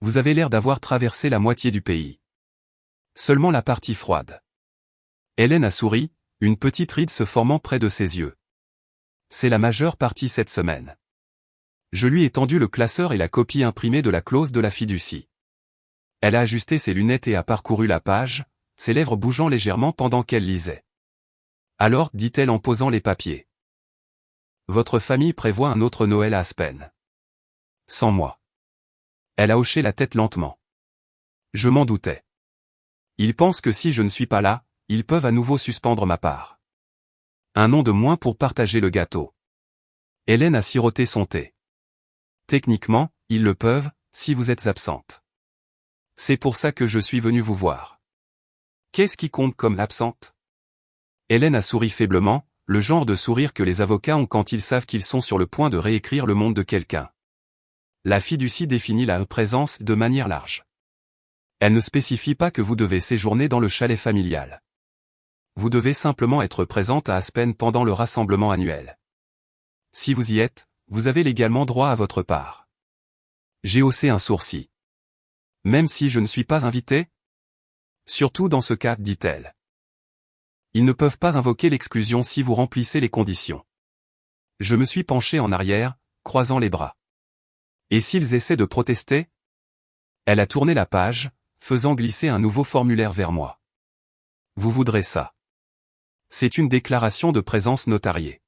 Vous avez l'air d'avoir traversé la moitié du pays. Seulement la partie froide. Hélène a souri, une petite ride se formant près de ses yeux. C'est la majeure partie cette semaine. Je lui ai tendu le classeur et la copie imprimée de la clause de la fiducie. Elle a ajusté ses lunettes et a parcouru la page, ses lèvres bougeant légèrement pendant qu'elle lisait. Alors, dit-elle en posant les papiers. Votre famille prévoit un autre Noël à Aspen. Sans moi. Elle a hoché la tête lentement. Je m'en doutais. Ils pensent que si je ne suis pas là, ils peuvent à nouveau suspendre ma part. Un nom de moins pour partager le gâteau. Hélène a siroté son thé. Techniquement, ils le peuvent, si vous êtes absente. C'est pour ça que je suis venu vous voir. Qu'est-ce qui compte comme absente? Hélène a souri faiblement, le genre de sourire que les avocats ont quand ils savent qu'ils sont sur le point de réécrire le monde de quelqu'un. La fiducie définit la présence de manière large. Elle ne spécifie pas que vous devez séjourner dans le chalet familial. Vous devez simplement être présente à Aspen pendant le rassemblement annuel. Si vous y êtes, vous avez légalement droit à votre part. J'ai haussé un sourcil. Même si je ne suis pas invité? Surtout dans ce cas, dit-elle. Ils ne peuvent pas invoquer l'exclusion si vous remplissez les conditions. Je me suis penché en arrière, croisant les bras. Et s'ils essaient de protester? Elle a tourné la page, faisant glisser un nouveau formulaire vers moi. Vous voudrez ça. C'est une déclaration de présence notariée.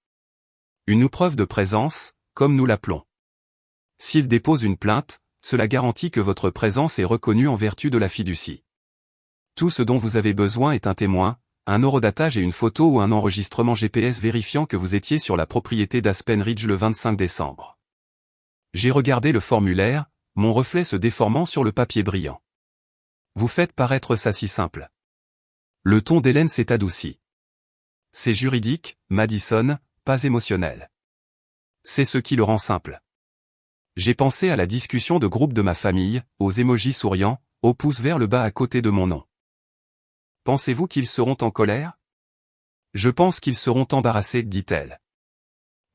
Une preuve de présence, comme nous l'appelons. S'il dépose une plainte, cela garantit que votre présence est reconnue en vertu de la fiducie. Tout ce dont vous avez besoin est un témoin, un horodatage et une photo ou un enregistrement GPS vérifiant que vous étiez sur la propriété d'Aspen Ridge le 25 décembre. J'ai regardé le formulaire, mon reflet se déformant sur le papier brillant. Vous faites paraître ça si simple. Le ton d'Hélène s'est adouci. C'est juridique, Madison, pas émotionnel. C'est ce qui le rend simple. J'ai pensé à la discussion de groupe de ma famille, aux émojis souriants, aux pouces vers le bas à côté de mon nom. Pensez-vous qu'ils seront en colère? Je pense qu'ils seront embarrassés, dit-elle.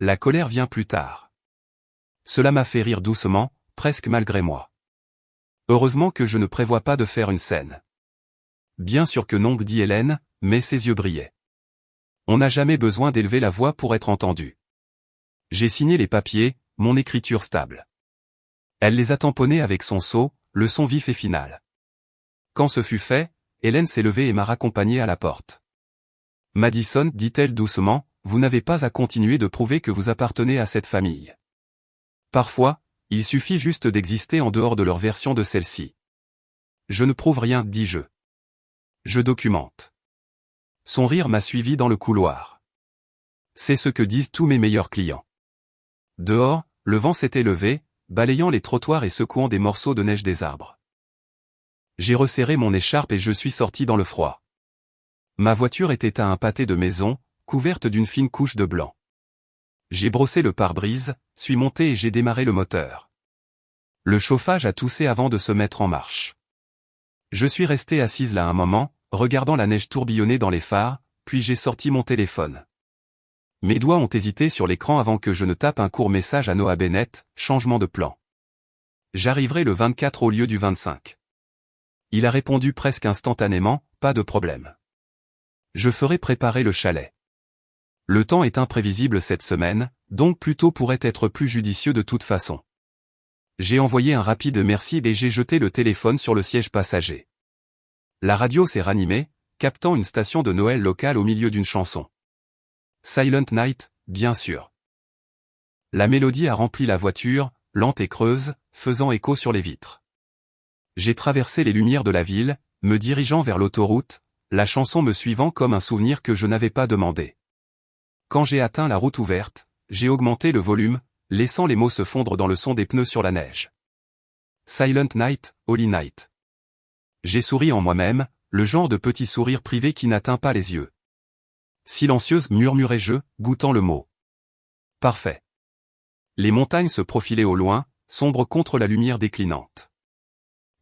La colère vient plus tard. Cela m'a fait rire doucement, presque malgré moi. Heureusement que je ne prévois pas de faire une scène. Bien sûr que non, dit Hélène, mais ses yeux brillaient. On n'a jamais besoin d'élever la voix pour être entendu. J'ai signé les papiers, mon écriture stable. Elle les a tamponnés avec son sceau, le son vif et final. Quand ce fut fait, Hélène s'est levée et m'a raccompagné à la porte. Madison, dit-elle doucement, vous n'avez pas à continuer de prouver que vous appartenez à cette famille. Parfois, il suffit juste d'exister en dehors de leur version de celle-ci. Je ne prouve rien, dis-je. Je documente. Son rire m'a suivi dans le couloir. C'est ce que disent tous mes meilleurs clients. Dehors, le vent s'était levé, balayant les trottoirs et secouant des morceaux de neige des arbres. J'ai resserré mon écharpe et je suis sorti dans le froid. Ma voiture était à un pâté de maison, couverte d'une fine couche de blanc. J'ai brossé le pare-brise, suis monté et j'ai démarré le moteur. Le chauffage a toussé avant de se mettre en marche. Je suis resté assise là un moment, regardant la neige tourbillonner dans les phares, puis j'ai sorti mon téléphone. Mes doigts ont hésité sur l'écran avant que je ne tape un court message à Noah Bennett, changement de plan. J'arriverai le 24 au lieu du 25. Il a répondu presque instantanément, pas de problème. Je ferai préparer le chalet. Le temps est imprévisible cette semaine, donc plus tôt pourrait être plus judicieux de toute façon. J'ai envoyé un rapide merci et j'ai jeté le téléphone sur le siège passager. La radio s'est ranimée, captant une station de Noël locale au milieu d'une chanson. Silent Night, bien sûr. La mélodie a rempli la voiture, lente et creuse, faisant écho sur les vitres. J'ai traversé les lumières de la ville, me dirigeant vers l'autoroute, la chanson me suivant comme un souvenir que je n'avais pas demandé. Quand j'ai atteint la route ouverte, j'ai augmenté le volume, laissant les mots se fondre dans le son des pneus sur la neige. Silent Night, Holy Night. J'ai souri en moi-même, le genre de petit sourire privé qui n'atteint pas les yeux. Silencieuse, murmurai-je, goûtant le mot. Parfait. Les montagnes se profilaient au loin, sombres contre la lumière déclinante.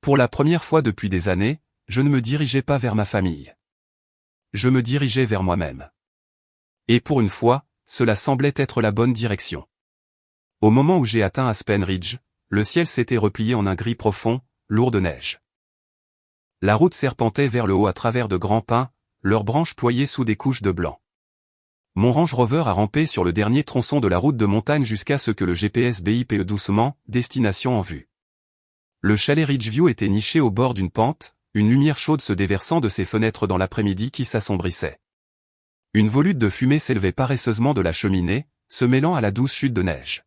Pour la première fois depuis des années, je ne me dirigeais pas vers ma famille. Je me dirigeais vers moi-même. Et pour une fois, cela semblait être la bonne direction. Au moment où j'ai atteint Aspen Ridge, le ciel s'était replié en un gris profond, lourd de neige. La route serpentait vers le haut à travers de grands pins, leurs branches ployées sous des couches de blanc. Mon Range Rover a rampé sur le dernier tronçon de la route de montagne jusqu'à ce que le GPS bip doucement, destination en vue. Le chalet Ridgeview était niché au bord d'une pente, une lumière chaude se déversant de ses fenêtres dans l'après-midi qui s'assombrissait. Une volute de fumée s'élevait paresseusement de la cheminée, se mêlant à la douce chute de neige.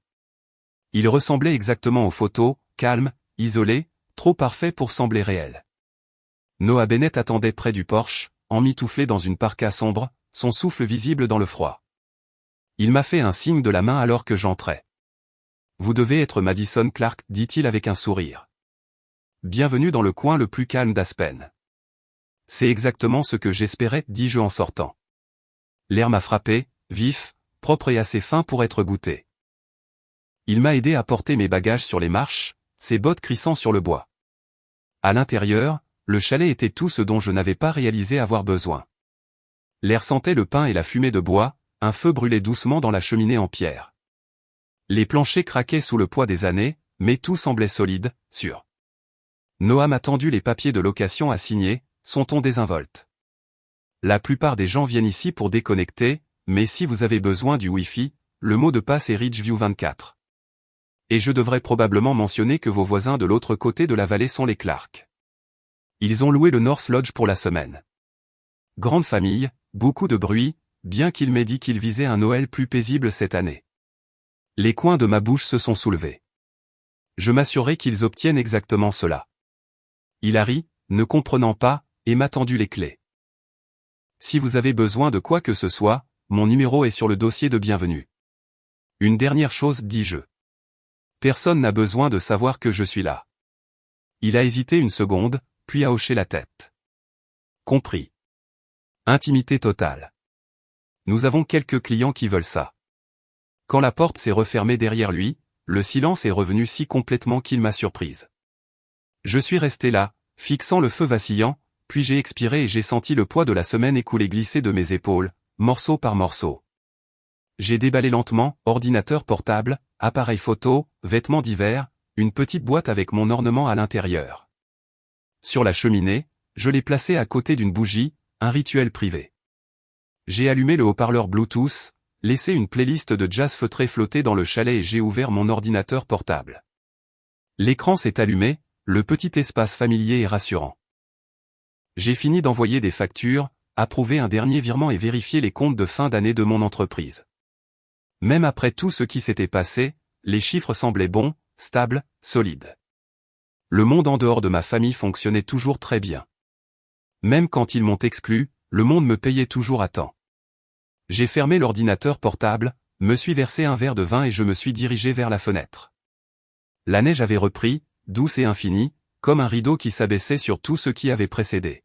Il ressemblait exactement aux photos, calme, isolé, trop parfait pour sembler réel. Noah Bennett attendait près du porche, emmitouflé dans une parka sombre, son souffle visible dans le froid. Il m'a fait un signe de la main alors que j'entrais. « Vous devez être Madison Clark, dit-il avec un sourire. Bienvenue dans le coin le plus calme d'Aspen. C'est exactement ce que j'espérais, dis-je en sortant. L'air m'a frappé, vif, propre et assez fin pour être goûté. Il m'a aidé à porter mes bagages sur les marches, ses bottes crissant sur le bois. À l'intérieur, le chalet était tout ce dont je n'avais pas réalisé avoir besoin. L'air sentait le pin et la fumée de bois, un feu brûlait doucement dans la cheminée en pierre. Les planchers craquaient sous le poids des années, mais tout semblait solide, sûr. Noah m'a tendu les papiers de location à signer, son ton désinvolte. La plupart des gens viennent ici pour déconnecter, mais si vous avez besoin du Wi-Fi, le mot de passe est Ridgeview 24. Et je devrais probablement mentionner que vos voisins de l'autre côté de la vallée sont les Clark. Ils ont loué le North Lodge pour la semaine. Grande famille, beaucoup de bruit, bien qu'il m'ait dit qu'il visait un Noël plus paisible cette année. Les coins de ma bouche se sont soulevés. Je m'assurerai qu'ils obtiennent exactement cela. Il a ri, ne comprenant pas, et m'a tendu les clés. Si vous avez besoin de quoi que ce soit, mon numéro est sur le dossier de bienvenue. Une dernière chose, dis-je. Personne n'a besoin de savoir que je suis là. Il a hésité une seconde, puis a hoché la tête. Compris. Intimité totale. Nous avons quelques clients qui veulent ça. Quand la porte s'est refermée derrière lui, le silence est revenu si complètement qu'il m'a surprise. Je suis resté là, fixant le feu vacillant, puis j'ai expiré et j'ai senti le poids de la semaine écoulée glisser de mes épaules, morceau par morceau. J'ai déballé lentement, ordinateur portable, appareil photo, vêtements d'hiver, une petite boîte avec mon ornement à l'intérieur. Sur la cheminée, je l'ai placé à côté d'une bougie, un rituel privé. J'ai allumé le haut-parleur Bluetooth, laissé une playlist de jazz feutré flotter dans le chalet et j'ai ouvert mon ordinateur portable. L'écran s'est allumé, le petit espace familier et rassurant. J'ai fini d'envoyer des factures, approuvé un dernier virement et vérifié les comptes de fin d'année de mon entreprise. Même après tout ce qui s'était passé, les chiffres semblaient bons, stables, solides. Le monde en dehors de ma famille fonctionnait toujours très bien. Même quand ils m'ont exclu, le monde me payait toujours à temps. J'ai fermé l'ordinateur portable, me suis versé un verre de vin et je me suis dirigé vers la fenêtre. La neige avait repris, douce et infinie, comme un rideau qui s'abaissait sur tout ce qui avait précédé.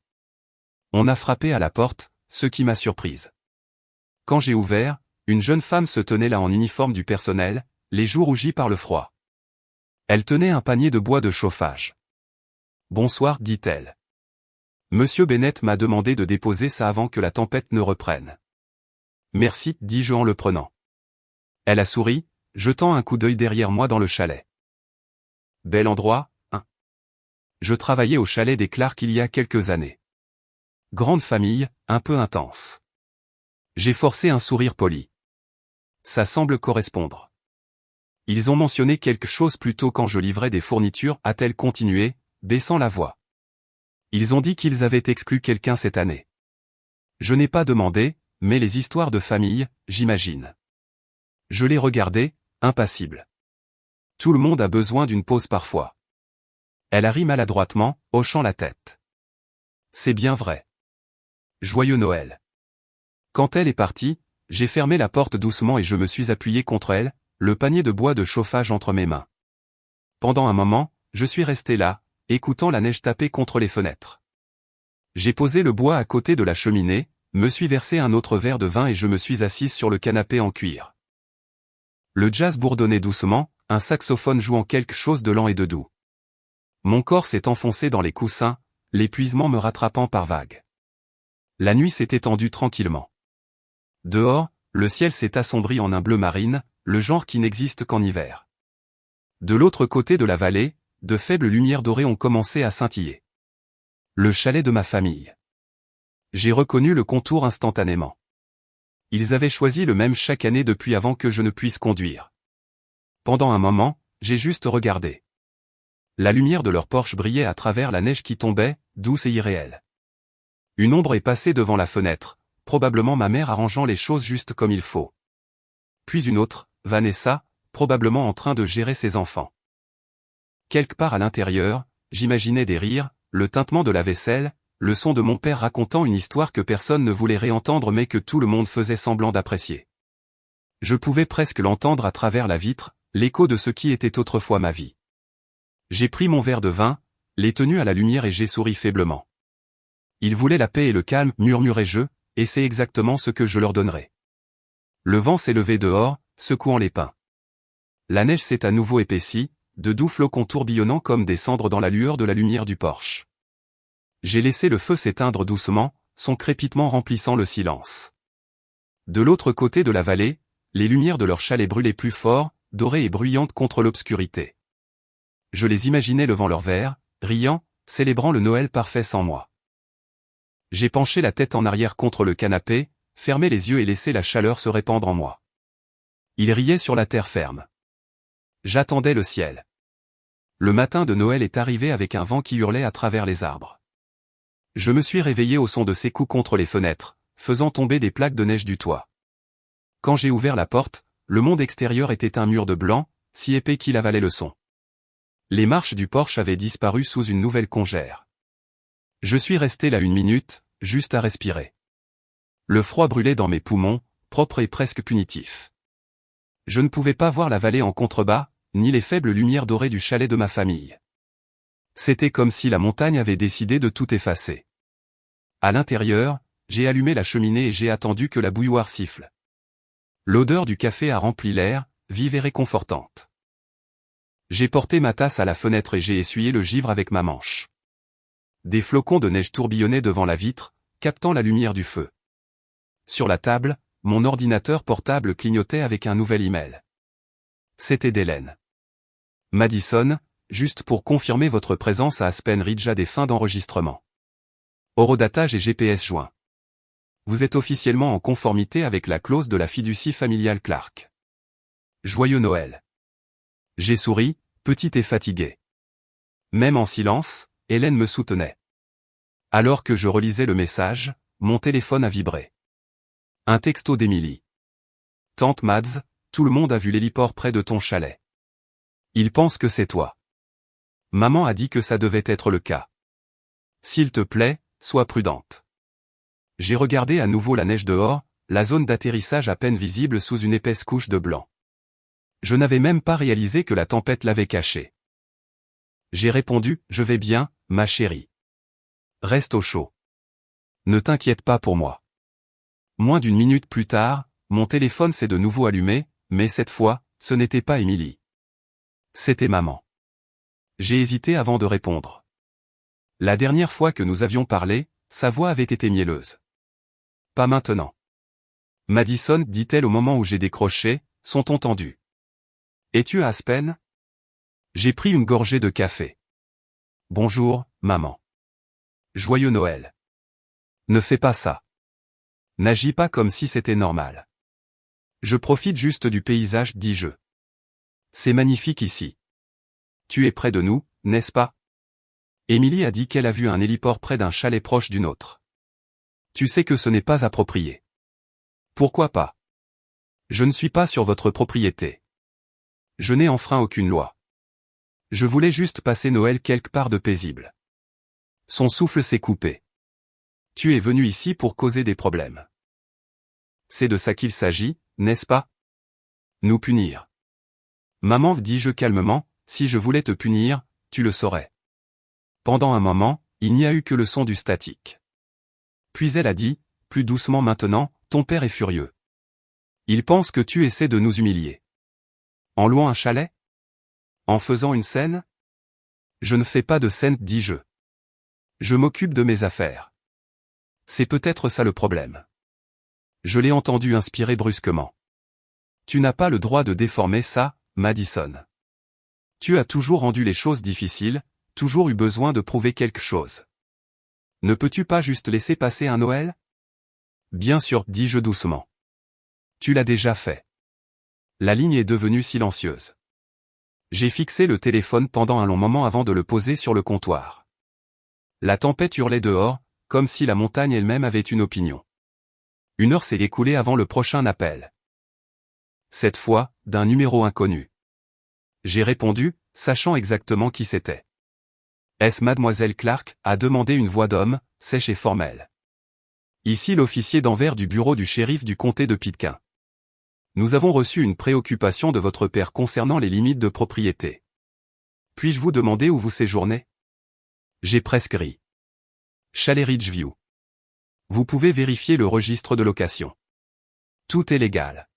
On a frappé à la porte, ce qui m'a surprise. Quand j'ai ouvert, une jeune femme se tenait là en uniforme du personnel, les joues rougies par le froid. Elle tenait un panier de bois de chauffage. « Bonsoir, dit-elle. Monsieur Bennett m'a demandé de déposer ça avant que la tempête ne reprenne. » Merci, dis-je en le prenant. Elle a souri, jetant un coup d'œil derrière moi dans le chalet. Bel endroit, hein? Je travaillais au chalet des Clark il y a quelques années. Grande famille, un peu intense. J'ai forcé un sourire poli. Ça semble correspondre. Ils ont mentionné quelque chose plus tôt quand je livrais des fournitures, a-t-elle continué, baissant la voix. Ils ont dit qu'ils avaient exclu quelqu'un cette année. Je n'ai pas demandé, mais les histoires de famille, j'imagine. Je les regardais, impassible. Tout le monde a besoin d'une pause parfois. Elle a ri maladroitement, hochant la tête. C'est bien vrai. Joyeux Noël. Quand elle est partie, j'ai fermé la porte doucement et je me suis appuyé contre elle, le panier de bois de chauffage entre mes mains. Pendant un moment, je suis resté là, écoutant la neige taper contre les fenêtres. J'ai posé le bois à côté de la cheminée, me suis versé un autre verre de vin et je me suis assise sur le canapé en cuir. Le jazz bourdonnait doucement, un saxophone jouant quelque chose de lent et de doux. Mon corps s'est enfoncé dans les coussins, l'épuisement me rattrapant par vagues. La nuit s'est étendue tranquillement. Dehors, le ciel s'est assombri en un bleu marine, le genre qui n'existe qu'en hiver. De l'autre côté de la vallée, de faibles lumières dorées ont commencé à scintiller. Le chalet de ma famille. J'ai reconnu le contour instantanément. Ils avaient choisi le même chaque année depuis avant que je ne puisse conduire. Pendant un moment, j'ai juste regardé. La lumière de leur porche brillait à travers la neige qui tombait, douce et irréelle. Une ombre est passée devant la fenêtre, probablement ma mère arrangeant les choses juste comme il faut. Puis une autre, Vanessa, probablement en train de gérer ses enfants. Quelque part à l'intérieur, j'imaginais des rires, le tintement de la vaisselle, le son de mon père racontant une histoire que personne ne voulait réentendre mais que tout le monde faisait semblant d'apprécier. Je pouvais presque l'entendre à travers la vitre, l'écho de ce qui était autrefois ma vie. J'ai pris mon verre de vin, l'ai tenu à la lumière et j'ai souri faiblement. Ils voulaient la paix et le calme, murmurai-je, et c'est exactement ce que je leur donnerai. Le vent s'est levé dehors, secouant les pins. La neige s'est à nouveau épaissie, de doux flocons tourbillonnant comme des cendres dans la lueur de la lumière du porche. J'ai laissé le feu s'éteindre doucement, son crépitement remplissant le silence. De l'autre côté de la vallée, les lumières de leur chalet brûlaient plus fort, dorées et bruyantes contre l'obscurité. Je les imaginais levant leurs verres, riant, célébrant le Noël parfait sans moi. J'ai penché la tête en arrière contre le canapé, fermé les yeux et laissé la chaleur se répandre en moi. Ils riaient sur la terre ferme. J'attendais le ciel. Le matin de Noël est arrivé avec un vent qui hurlait à travers les arbres. Je me suis réveillé au son de ses coups contre les fenêtres, faisant tomber des plaques de neige du toit. Quand j'ai ouvert la porte, le monde extérieur était un mur de blanc, si épais qu'il avalait le son. Les marches du porche avaient disparu sous une nouvelle congère. Je suis resté là 1 minute, juste à respirer. Le froid brûlait dans mes poumons, propre et presque punitif. Je ne pouvais pas voir la vallée en contrebas, ni les faibles lumières dorées du chalet de ma famille. C'était comme si la montagne avait décidé de tout effacer. À l'intérieur, j'ai allumé la cheminée et j'ai attendu que la bouilloire siffle. L'odeur du café a rempli l'air, vive et réconfortante. J'ai porté ma tasse à la fenêtre et j'ai essuyé le givre avec ma manche. Des flocons de neige tourbillonnaient devant la vitre, captant la lumière du feu. Sur la table, mon ordinateur portable clignotait avec un nouvel email. C'était d'Hélène. Madison, juste pour confirmer votre présence à Aspen Ridge à des fins d'enregistrement. Horodatage et GPS joint. Vous êtes officiellement en conformité avec la clause de la fiducie familiale Clark. Joyeux Noël. J'ai souri, petite et fatiguée. Même en silence, Hélène me soutenait. Alors que je relisais le message, mon téléphone a vibré. Un texto d'Emily. Tante Mads, tout le monde a vu l'héliport près de ton chalet. Ils pensent que c'est toi. Maman a dit que ça devait être le cas. S'il te plaît, sois prudente. J'ai regardé à nouveau la neige dehors, la zone d'atterrissage à peine visible sous une épaisse couche de blanc. Je n'avais même pas réalisé que la tempête l'avait caché. J'ai répondu, je vais bien, ma chérie. Reste au chaud. Ne t'inquiète pas pour moi. Moins d'1 minute plus tard, mon téléphone s'est de nouveau allumé, mais cette fois, ce n'était pas Emily. C'était maman. J'ai hésité avant de répondre. La dernière fois que nous avions parlé, sa voix avait été mielleuse. Pas maintenant. Madison, dit-elle au moment où j'ai décroché, son ton tendu. Es-tu à Aspen? J'ai pris une gorgée de café. Bonjour, maman. Joyeux Noël. Ne fais pas ça. N'agis pas comme si c'était normal. Je profite juste du paysage, dis-je. C'est magnifique ici. Tu es près de nous, n'est-ce pas? Emily a dit qu'elle a vu un héliport près d'un chalet proche d'une autre. Tu sais que ce n'est pas approprié. Pourquoi pas? Je ne suis pas sur votre propriété. Je n'ai enfreint aucune loi. Je voulais juste passer Noël quelque part de paisible. Son souffle s'est coupé. Tu es venu ici pour causer des problèmes. C'est de ça qu'il s'agit, n'est-ce pas? Nous punir. Maman, dis-je calmement, si je voulais te punir, tu le saurais. Pendant un moment, il n'y a eu que le son du statique. Puis elle a dit, plus doucement maintenant, ton père est furieux. Il pense que tu essaies de nous humilier. En louant un chalet? En faisant une scène? Je ne fais pas de scène, dis-je. Je m'occupe de mes affaires. C'est peut-être ça le problème. Je l'ai entendu inspirer brusquement. Tu n'as pas le droit de déformer ça, Madison. Tu as toujours rendu les choses difficiles, toujours eu besoin de prouver quelque chose. Ne peux-tu pas juste laisser passer un Noël? Bien sûr, dis-je doucement. Tu l'as déjà fait. La ligne est devenue silencieuse. J'ai fixé le téléphone pendant un long moment avant de le poser sur le comptoir. La tempête hurlait dehors, comme si la montagne elle-même avait une opinion. 1 heure s'est écoulée avant le prochain appel. Cette fois, d'un numéro inconnu. J'ai répondu, sachant exactement qui c'était. Est-ce Mademoiselle Clark? A demandé une voix d'homme, sèche et formelle. Ici l'officier d'Anvers du bureau du shérif du comté de Pitcairn. Nous avons reçu une préoccupation de votre père concernant les limites de propriété. Puis-je vous demander où vous séjournez? J'ai presque ri. Chalet Ridgeview. Vous pouvez vérifier le registre de location. Tout est légal.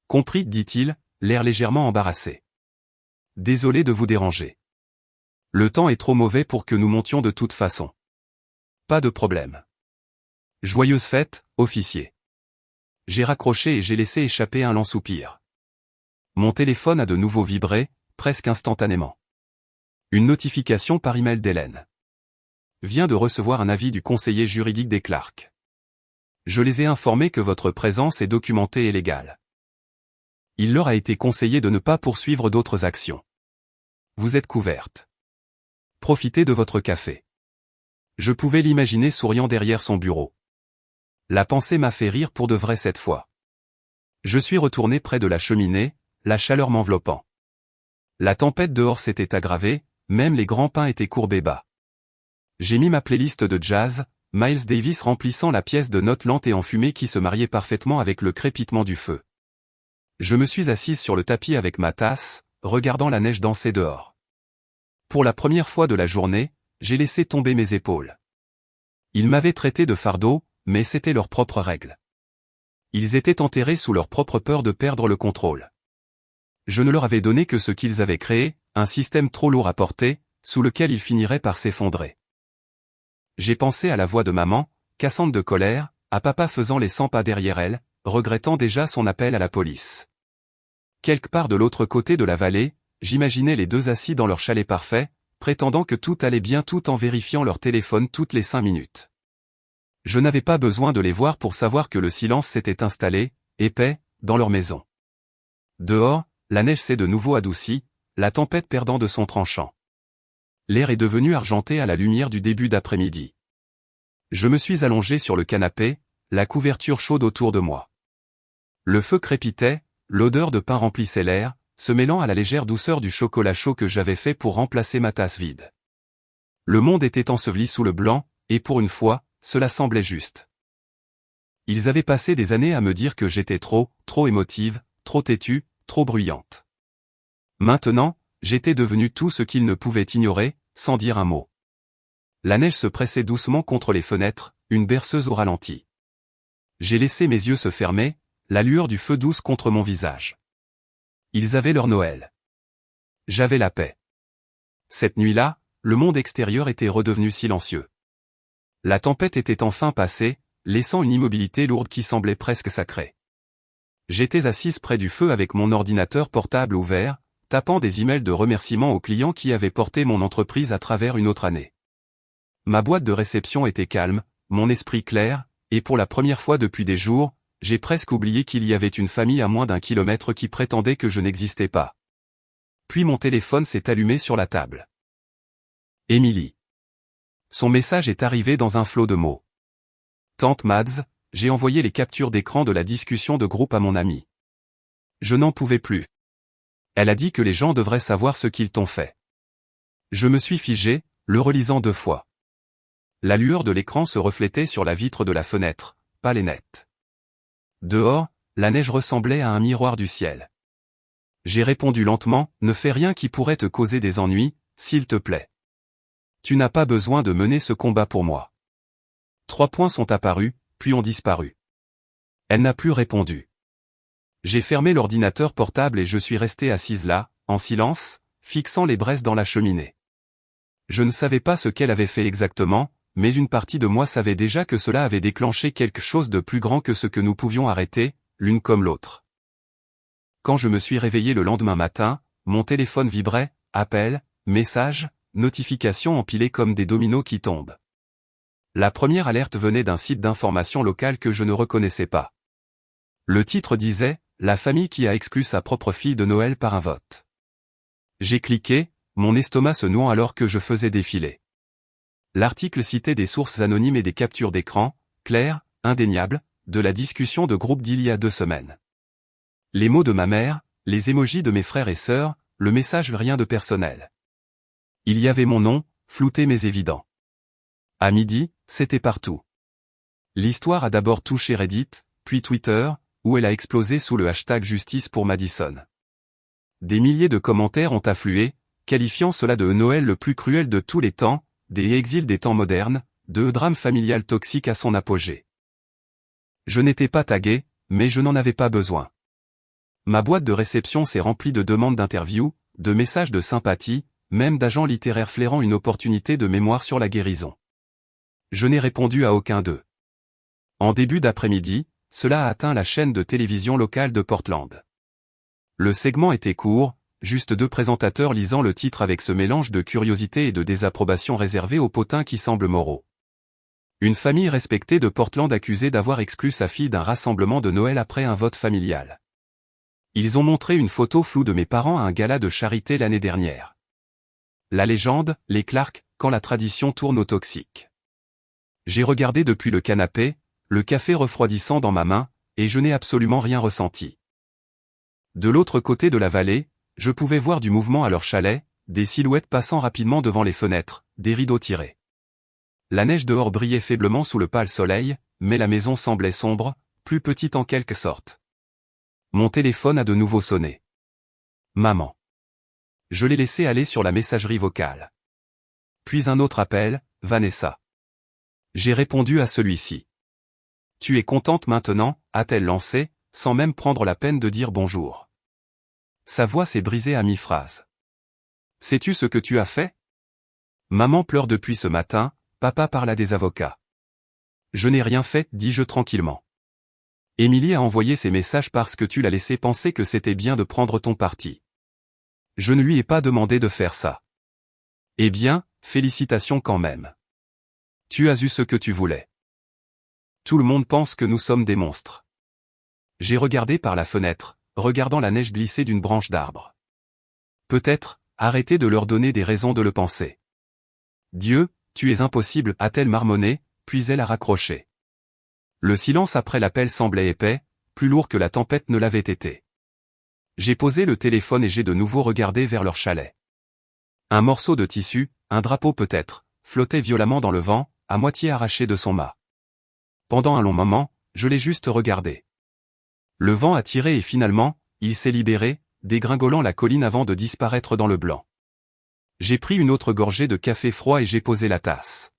Compris, dit-il, l'air légèrement embarrassé. Désolé de vous déranger. Le temps est trop mauvais pour que nous montions de toute façon. Pas de problème. Joyeuse fête, officier. J'ai raccroché et j'ai laissé échapper un lent soupir. Mon téléphone a de nouveau vibré, presque instantanément. Une notification par email d'Hélène. Vient de recevoir un avis du conseiller juridique des Clark. Je les ai informés que votre présence est documentée et légale. Il leur a été conseillé de ne pas poursuivre d'autres actions. Vous êtes couverte. Profitez de votre café. Je pouvais l'imaginer souriant derrière son bureau. La pensée m'a fait rire pour de vrai cette fois. Je suis retourné près de la cheminée, la chaleur m'enveloppant. La tempête dehors s'était aggravée, même les grands pins étaient courbés bas. J'ai mis ma playlist de jazz, Miles Davis remplissant la pièce de notes lentes et enfumées qui se mariait parfaitement avec le crépitement du feu. Je me suis assise sur le tapis avec ma tasse, regardant la neige danser dehors. Pour la première fois de la journée, j'ai laissé tomber mes épaules. Ils m'avaient traité de fardeau, mais c'était leur propre règle. Ils étaient enterrés sous leur propre peur de perdre le contrôle. Je ne leur avais donné que ce qu'ils avaient créé, un système trop lourd à porter, sous lequel ils finiraient par s'effondrer. J'ai pensé à la voix de maman, cassante de colère, à papa faisant les 100 pas derrière elle, regrettant déjà son appel à la police. Quelque part de l'autre côté de la vallée, j'imaginais les deux assis dans leur chalet parfait, prétendant que tout allait bien tout en vérifiant leur téléphone toutes les 5 minutes. Je n'avais pas besoin de les voir pour savoir que le silence s'était installé, épais, dans leur maison. Dehors, la neige s'est de nouveau adoucie, la tempête perdant de son tranchant. L'air est devenu argenté à la lumière du début d'après-midi. Je me suis allongé sur le canapé, la couverture chaude autour de moi. Le feu crépitait, l'odeur de pain remplissait l'air, se mêlant à la légère douceur du chocolat chaud que j'avais fait pour remplacer ma tasse vide. Le monde était enseveli sous le blanc, et pour une fois, cela semblait juste. Ils avaient passé des années à me dire que j'étais trop émotive, trop têtue, trop bruyante. Maintenant, j'étais devenu tout ce qu'ils ne pouvaient ignorer, sans dire un mot. La neige se pressait doucement contre les fenêtres, une berceuse au ralenti. J'ai laissé mes yeux se fermer, la lueur du feu douce contre mon visage. Ils avaient leur Noël. J'avais la paix. Cette nuit-là, le monde extérieur était redevenu silencieux. La tempête était enfin passée, laissant une immobilité lourde qui semblait presque sacrée. J'étais assise près du feu avec mon ordinateur portable ouvert, tapant des emails de remerciements aux clients qui avaient porté mon entreprise à travers une autre année. Ma boîte de réception était calme, mon esprit clair, et pour la première fois depuis des jours, j'ai presque oublié qu'il y avait une famille à moins d'1 kilomètre qui prétendait que je n'existais pas. Puis mon téléphone s'est allumé sur la table. Émilie. Son message est arrivé dans un flot de mots. Tante Mads, j'ai envoyé les captures d'écran de la discussion de groupe à mon amie. Je n'en pouvais plus. Elle a dit que les gens devraient savoir ce qu'ils t'ont fait. Je me suis figé, le relisant 2 fois. La lueur de l'écran se reflétait sur la vitre de la fenêtre, pâle et nette. Dehors, la neige ressemblait à un miroir du ciel. J'ai répondu lentement, ne fais rien qui pourrait te causer des ennuis, s'il te plaît. Tu n'as pas besoin de mener ce combat pour moi. 3 points sont apparus, puis ont disparu. Elle n'a plus répondu. J'ai fermé l'ordinateur portable et je suis restée assise là, en silence, fixant les braises dans la cheminée. Je ne savais pas ce qu'elle avait fait exactement, mais une partie de moi savait déjà que cela avait déclenché quelque chose de plus grand que ce que nous pouvions arrêter, l'une comme l'autre. Quand je me suis réveillé le lendemain matin, mon téléphone vibrait, appels, messages, notifications empilées comme des dominos qui tombent. La première alerte venait d'un site d'information locale que je ne reconnaissais pas. Le titre disait « La famille qui a exclu sa propre fille de Noël par un vote ». J'ai cliqué, mon estomac se nouant alors que je faisais défiler. L'article citait des sources anonymes et des captures d'écran, claires, indéniables, de la discussion de groupe d'il y a 2 semaines. Les mots de ma mère, les émojis de mes frères et sœurs, le message rien de personnel. Il y avait mon nom, flouté mais évident. À midi, c'était partout. L'histoire a d'abord touché Reddit, puis Twitter, où elle a explosé sous le hashtag Justice pour Madison. Des milliers de commentaires ont afflué, qualifiant cela de Noël le plus cruel de tous les temps, des exils des temps modernes, de drame familial toxique à son apogée. Je n'étais pas tagué, mais je n'en avais pas besoin. Ma boîte de réception s'est remplie de demandes d'interview, de messages de sympathie, même d'agents littéraires flairant une opportunité de mémoire sur la guérison. Je n'ai répondu à aucun d'eux. En début d'après-midi, cela a atteint la chaîne de télévision locale de Portland. Le segment était court, juste 2 présentateurs lisant le titre avec ce mélange de curiosité et de désapprobation réservé aux potins qui semblent moraux. Une famille respectée de Portland accusée d'avoir exclu sa fille d'un rassemblement de Noël après un vote familial. Ils ont montré une photo floue de mes parents à un gala de charité l'année dernière. La légende, les Clark, quand la tradition tourne au toxique. J'ai regardé depuis le canapé, le café refroidissant dans ma main, et je n'ai absolument rien ressenti. De l'autre côté de la vallée, je pouvais voir du mouvement à leur chalet, des silhouettes passant rapidement devant les fenêtres, des rideaux tirés. La neige dehors brillait faiblement sous le pâle soleil, mais la maison semblait sombre, plus petite en quelque sorte. Mon téléphone a de nouveau sonné. Maman. Je l'ai laissé aller sur la messagerie vocale. Puis un autre appel, Vanessa. J'ai répondu à celui-ci. Tu es contente maintenant, a-t-elle lancé, sans même prendre la peine de dire bonjour. Sa voix s'est brisée à mi-phrase. Sais-tu ce que tu as fait? Maman pleure depuis ce matin, papa parle à des avocats. Je n'ai rien fait, dis-je tranquillement. Émilie a envoyé ces messages parce que tu l'as laissé penser que c'était bien de prendre ton parti. Je ne lui ai pas demandé de faire ça. Eh bien, félicitations quand même. Tu as eu ce que tu voulais. Tout le monde pense que nous sommes des monstres. J'ai regardé par la fenêtre, regardant la neige glisser d'une branche d'arbre. Peut-être, arrêtez de leur donner des raisons de le penser. Dieu, tu es impossible, a-t-elle marmonné, puis elle a raccroché. Le silence après l'appel semblait épais, plus lourd que la tempête ne l'avait été. J'ai posé le téléphone et j'ai de nouveau regardé vers leur chalet. Un morceau de tissu, un drapeau peut-être, flottait violemment dans le vent, à moitié arraché de son mât. Pendant un long moment, je l'ai juste regardé. Le vent a tiré et finalement, il s'est libéré, dégringolant la colline avant de disparaître dans le blanc. J'ai pris une autre gorgée de café froid et j'ai posé la tasse.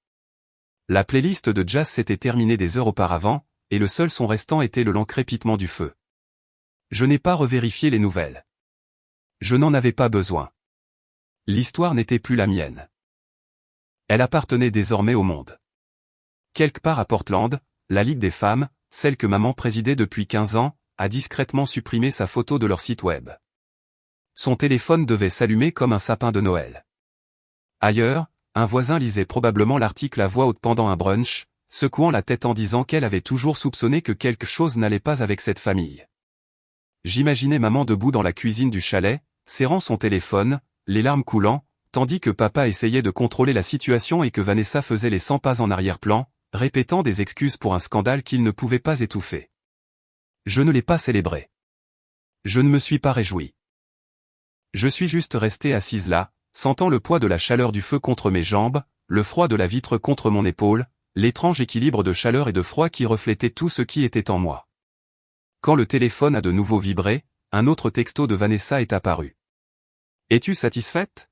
La playlist de jazz s'était terminée des heures auparavant, et le seul son restant était le lent crépitement du feu. Je n'ai pas revérifié les nouvelles. Je n'en avais pas besoin. L'histoire n'était plus la mienne. Elle appartenait désormais au monde. Quelque part à Portland, la Ligue des femmes, celle que maman présidait depuis 15 ans, a discrètement supprimé sa photo de leur site web. Son téléphone devait s'allumer comme un sapin de Noël. Ailleurs, un voisin lisait probablement l'article à voix haute pendant un brunch, secouant la tête en disant qu'elle avait toujours soupçonné que quelque chose n'allait pas avec cette famille. J'imaginais maman debout dans la cuisine du chalet, serrant son téléphone, les larmes coulant, tandis que papa essayait de contrôler la situation et que Vanessa faisait les 100 pas en arrière-plan, répétant des excuses pour un scandale qu'il ne pouvait pas étouffer. Je ne l'ai pas célébré. Je ne me suis pas réjoui. Je suis juste resté assise là, sentant le poids de la chaleur du feu contre mes jambes, le froid de la vitre contre mon épaule, l'étrange équilibre de chaleur et de froid qui reflétait tout ce qui était en moi. Quand le téléphone a de nouveau vibré, un autre texto de Vanessa est apparu. « Es-tu satisfaite ?»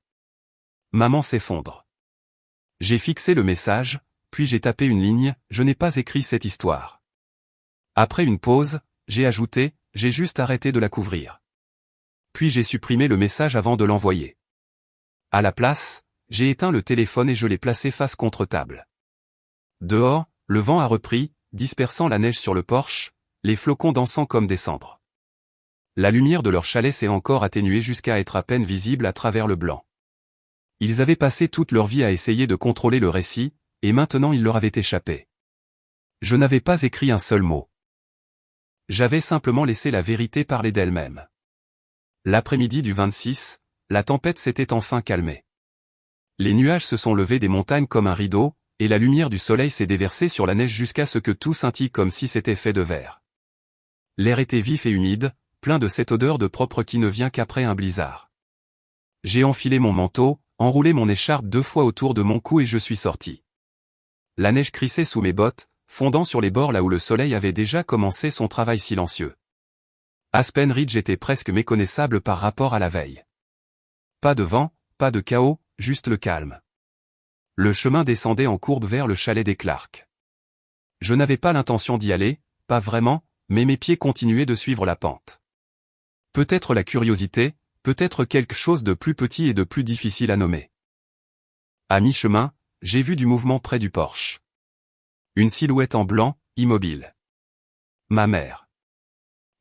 Maman s'effondre. J'ai fixé le message, puis j'ai tapé une ligne, je n'ai pas écrit cette histoire. Après une pause, j'ai ajouté, j'ai juste arrêté de la couvrir. Puis j'ai supprimé le message avant de l'envoyer. À la place, j'ai éteint le téléphone et je l'ai placé face contre table. Dehors, le vent a repris, dispersant la neige sur le porche, les flocons dansant comme des cendres. La lumière de leur chalet s'est encore atténuée jusqu'à être à peine visible à travers le blanc. Ils avaient passé toute leur vie à essayer de contrôler le récit, et maintenant il leur avait échappé. Je n'avais pas écrit un seul mot. J'avais simplement laissé la vérité parler d'elle-même. L'après-midi du 26, la tempête s'était enfin calmée. Les nuages se sont levés des montagnes comme un rideau, et la lumière du soleil s'est déversée sur la neige jusqu'à ce que tout scintille comme si c'était fait de verre. L'air était vif et humide, plein de cette odeur de propre qui ne vient qu'après un blizzard. J'ai enfilé mon manteau, enroulé mon écharpe 2 fois autour de mon cou et je suis sorti. La neige crissait sous mes bottes, fondant sur les bords là où le soleil avait déjà commencé son travail silencieux. Aspen Ridge était presque méconnaissable par rapport à la veille. Pas de vent, pas de chaos, juste le calme. Le chemin descendait en courbe vers le chalet des Clark. Je n'avais pas l'intention d'y aller, pas vraiment, mais mes pieds continuaient de suivre la pente. Peut-être la curiosité, peut-être quelque chose de plus petit et de plus difficile à nommer. À mi-chemin, j'ai vu du mouvement près du porche. Une silhouette en blanc, immobile. Ma mère.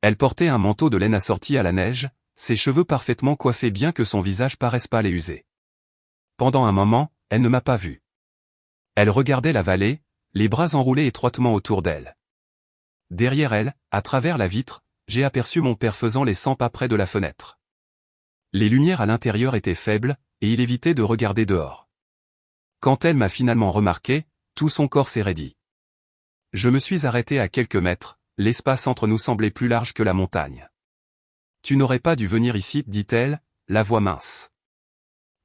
Elle portait un manteau de laine assorti à la neige, ses cheveux parfaitement coiffés bien que son visage paraisse pâle et usé. Pendant un moment, elle ne m'a pas vu. Elle regardait la vallée, les bras enroulés étroitement autour d'elle. Derrière elle, à travers la vitre, j'ai aperçu mon père faisant les 100 pas près de la fenêtre. Les lumières à l'intérieur étaient faibles, et il évitait de regarder dehors. Quand elle m'a finalement remarqué, tout son corps s'est raidi. Je me suis arrêté à quelques mètres, l'espace entre nous semblait plus large que la montagne. « Tu n'aurais pas dû venir ici, dit-elle, la voix mince. »«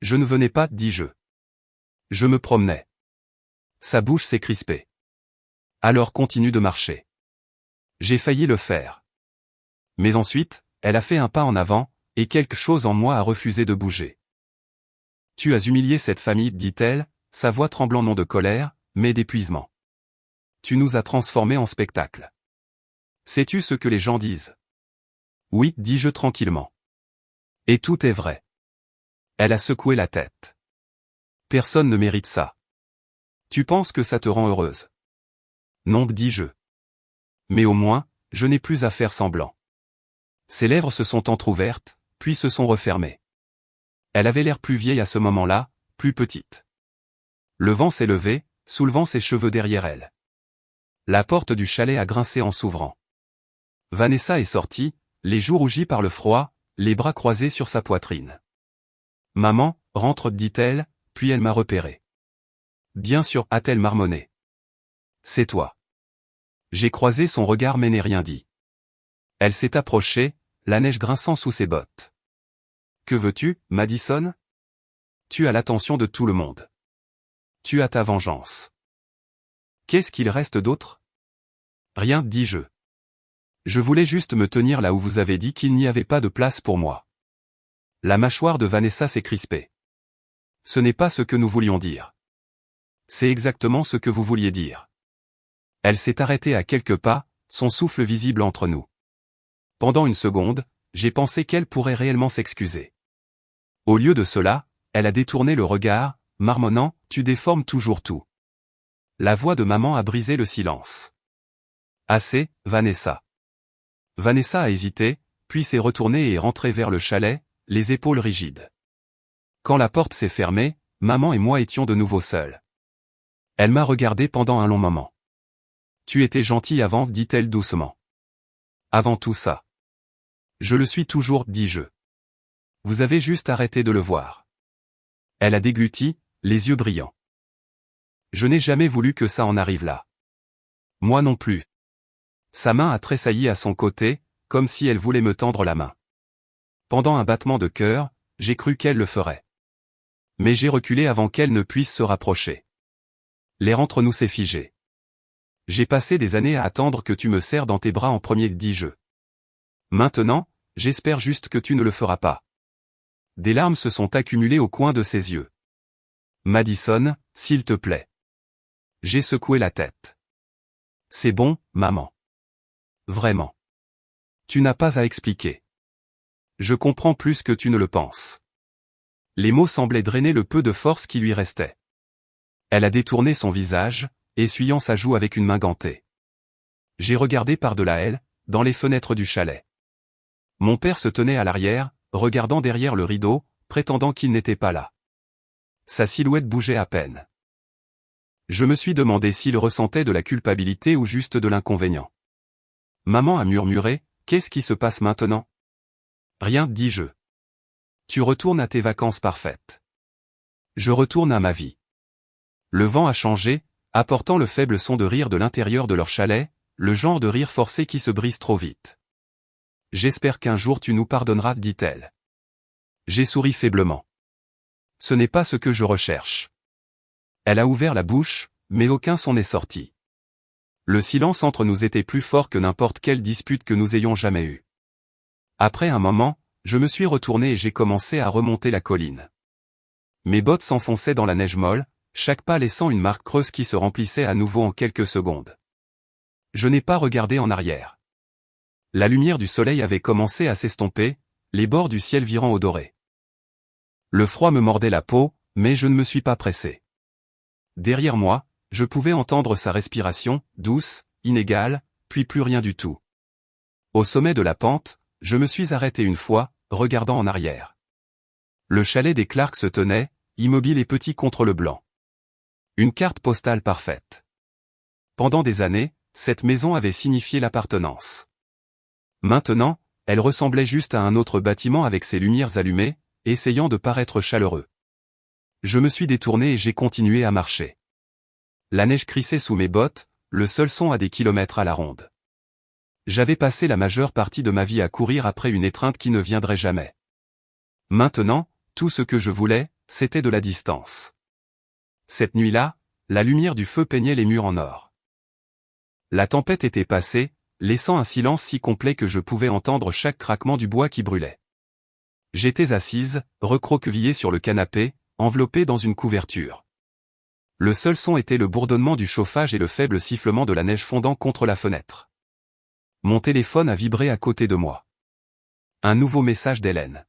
Je ne venais pas, dis-je. Je me promenais. » Sa bouche s'est crispée. « Alors continue de marcher. » J'ai failli le faire. Mais ensuite, elle a fait un pas en avant, et quelque chose en moi a refusé de bouger. « Tu as humilié cette famille, dit-elle, sa voix tremblant non de colère, mais d'épuisement. Tu nous as transformés en spectacle. Sais-tu ce que les gens disent? Oui, dis-je tranquillement. Et tout est vrai. Elle a secoué la tête. Personne ne mérite ça. Tu penses que ça te rend heureuse? Non, dis-je. Mais au moins, je n'ai plus à faire semblant. Ses lèvres se sont entr'ouvertes, puis se sont refermées. Elle avait l'air plus vieille à ce moment-là, plus petite. Le vent s'est levé, soulevant ses cheveux derrière elle. La porte du chalet a grincé en s'ouvrant. Vanessa est sortie, les joues rougies par le froid, les bras croisés sur sa poitrine. « Maman, rentre, dit-elle, puis elle m'a repéré. »« Bien sûr, a-t-elle marmonné. »« C'est toi. » J'ai croisé son regard mais n'ai rien dit. Elle s'est approchée, la neige grinçant sous ses bottes. « Que veux-tu, Madison? Tu as l'attention de tout le monde. Tu as ta vengeance. Qu'est-ce qu'il reste d'autre? Rien, dis-je. Je voulais juste me tenir là où vous avez dit qu'il n'y avait pas de place pour moi. La mâchoire de Vanessa s'est crispée. Ce n'est pas ce que nous voulions dire. C'est exactement ce que vous vouliez dire. Elle s'est arrêtée à quelques pas, son souffle visible entre nous. Pendant une seconde, j'ai pensé qu'elle pourrait réellement s'excuser. Au lieu de cela, elle a détourné le regard, marmonnant, « Tu déformes toujours tout. » La voix de maman a brisé le silence. Assez, Vanessa. Vanessa a hésité, puis s'est retournée et est rentrée vers le chalet, les épaules rigides. Quand la porte s'est fermée, maman et moi étions de nouveau seuls. Elle m'a regardé pendant un long moment. « Tu étais gentil avant, dit-elle doucement. Avant tout ça. Je le suis toujours, dis-je. Vous avez juste arrêté de le voir. » Elle a dégluti, les yeux brillants. Je n'ai jamais voulu que ça en arrive là. Moi non plus. Sa main a tressailli à son côté, comme si elle voulait me tendre la main. Pendant un battement de cœur, j'ai cru qu'elle le ferait. Mais j'ai reculé avant qu'elle ne puisse se rapprocher. L'air entre nous s'est figé. J'ai passé des années à attendre que tu me serres dans tes bras en premier, dis-je. Maintenant, j'espère juste que tu ne le feras pas. Des larmes se sont accumulées au coin de ses yeux. Madison, s'il te plaît. J'ai secoué la tête. C'est bon, maman. Vraiment. Tu n'as pas à expliquer. Je comprends plus que tu ne le penses. Les mots semblaient drainer le peu de force qui lui restait. Elle a détourné son visage, essuyant sa joue avec une main gantée. J'ai regardé par-delà elle, dans les fenêtres du chalet. Mon père se tenait à l'arrière, regardant derrière le rideau, prétendant qu'il n'était pas là. Sa silhouette bougeait à peine. Je me suis demandé s'il ressentait de la culpabilité ou juste de l'inconvénient. Maman a murmuré, « Qu'est-ce qui se passe maintenant ?» Rien, dis-je. Tu retournes à tes vacances parfaites. Je retourne à ma vie. Le vent a changé, apportant le faible son de rire de l'intérieur de leur chalet, le genre de rire forcé qui se brise trop vite. J'espère qu'un jour tu nous pardonneras, dit-elle. J'ai souri faiblement. Ce n'est pas ce que je recherche. Elle a ouvert la bouche, mais aucun son n'est sorti. Le silence entre nous était plus fort que n'importe quelle dispute que nous ayons jamais eue. Après un moment, je me suis retourné et j'ai commencé à remonter la colline. Mes bottes s'enfonçaient dans la neige molle, chaque pas laissant une marque creuse qui se remplissait à nouveau en quelques secondes. Je n'ai pas regardé en arrière. La lumière du soleil avait commencé à s'estomper, les bords du ciel virant au doré. Le froid me mordait la peau, mais je ne me suis pas pressé. Derrière moi, je pouvais entendre sa respiration, douce, inégale, puis plus rien du tout. Au sommet de la pente, je me suis arrêté une fois, regardant en arrière. Le chalet des Clark se tenait, immobile et petit contre le blanc. Une carte postale parfaite. Pendant des années, cette maison avait signifié l'appartenance. Maintenant, elle ressemblait juste à un autre bâtiment avec ses lumières allumées, essayant de paraître chaleureux. Je me suis détourné et j'ai continué à marcher. La neige crissait sous mes bottes, le seul son à des kilomètres à la ronde. J'avais passé la majeure partie de ma vie à courir après une étreinte qui ne viendrait jamais. Maintenant, tout ce que je voulais, c'était de la distance. Cette nuit-là, la lumière du feu peignait les murs en or. La tempête était passée, laissant un silence si complet que je pouvais entendre chaque craquement du bois qui brûlait. J'étais assise, recroquevillée sur le canapé, enveloppée dans une couverture. Le seul son était le bourdonnement du chauffage et le faible sifflement de la neige fondant contre la fenêtre. Mon téléphone a vibré à côté de moi. Un nouveau message d'Hélène.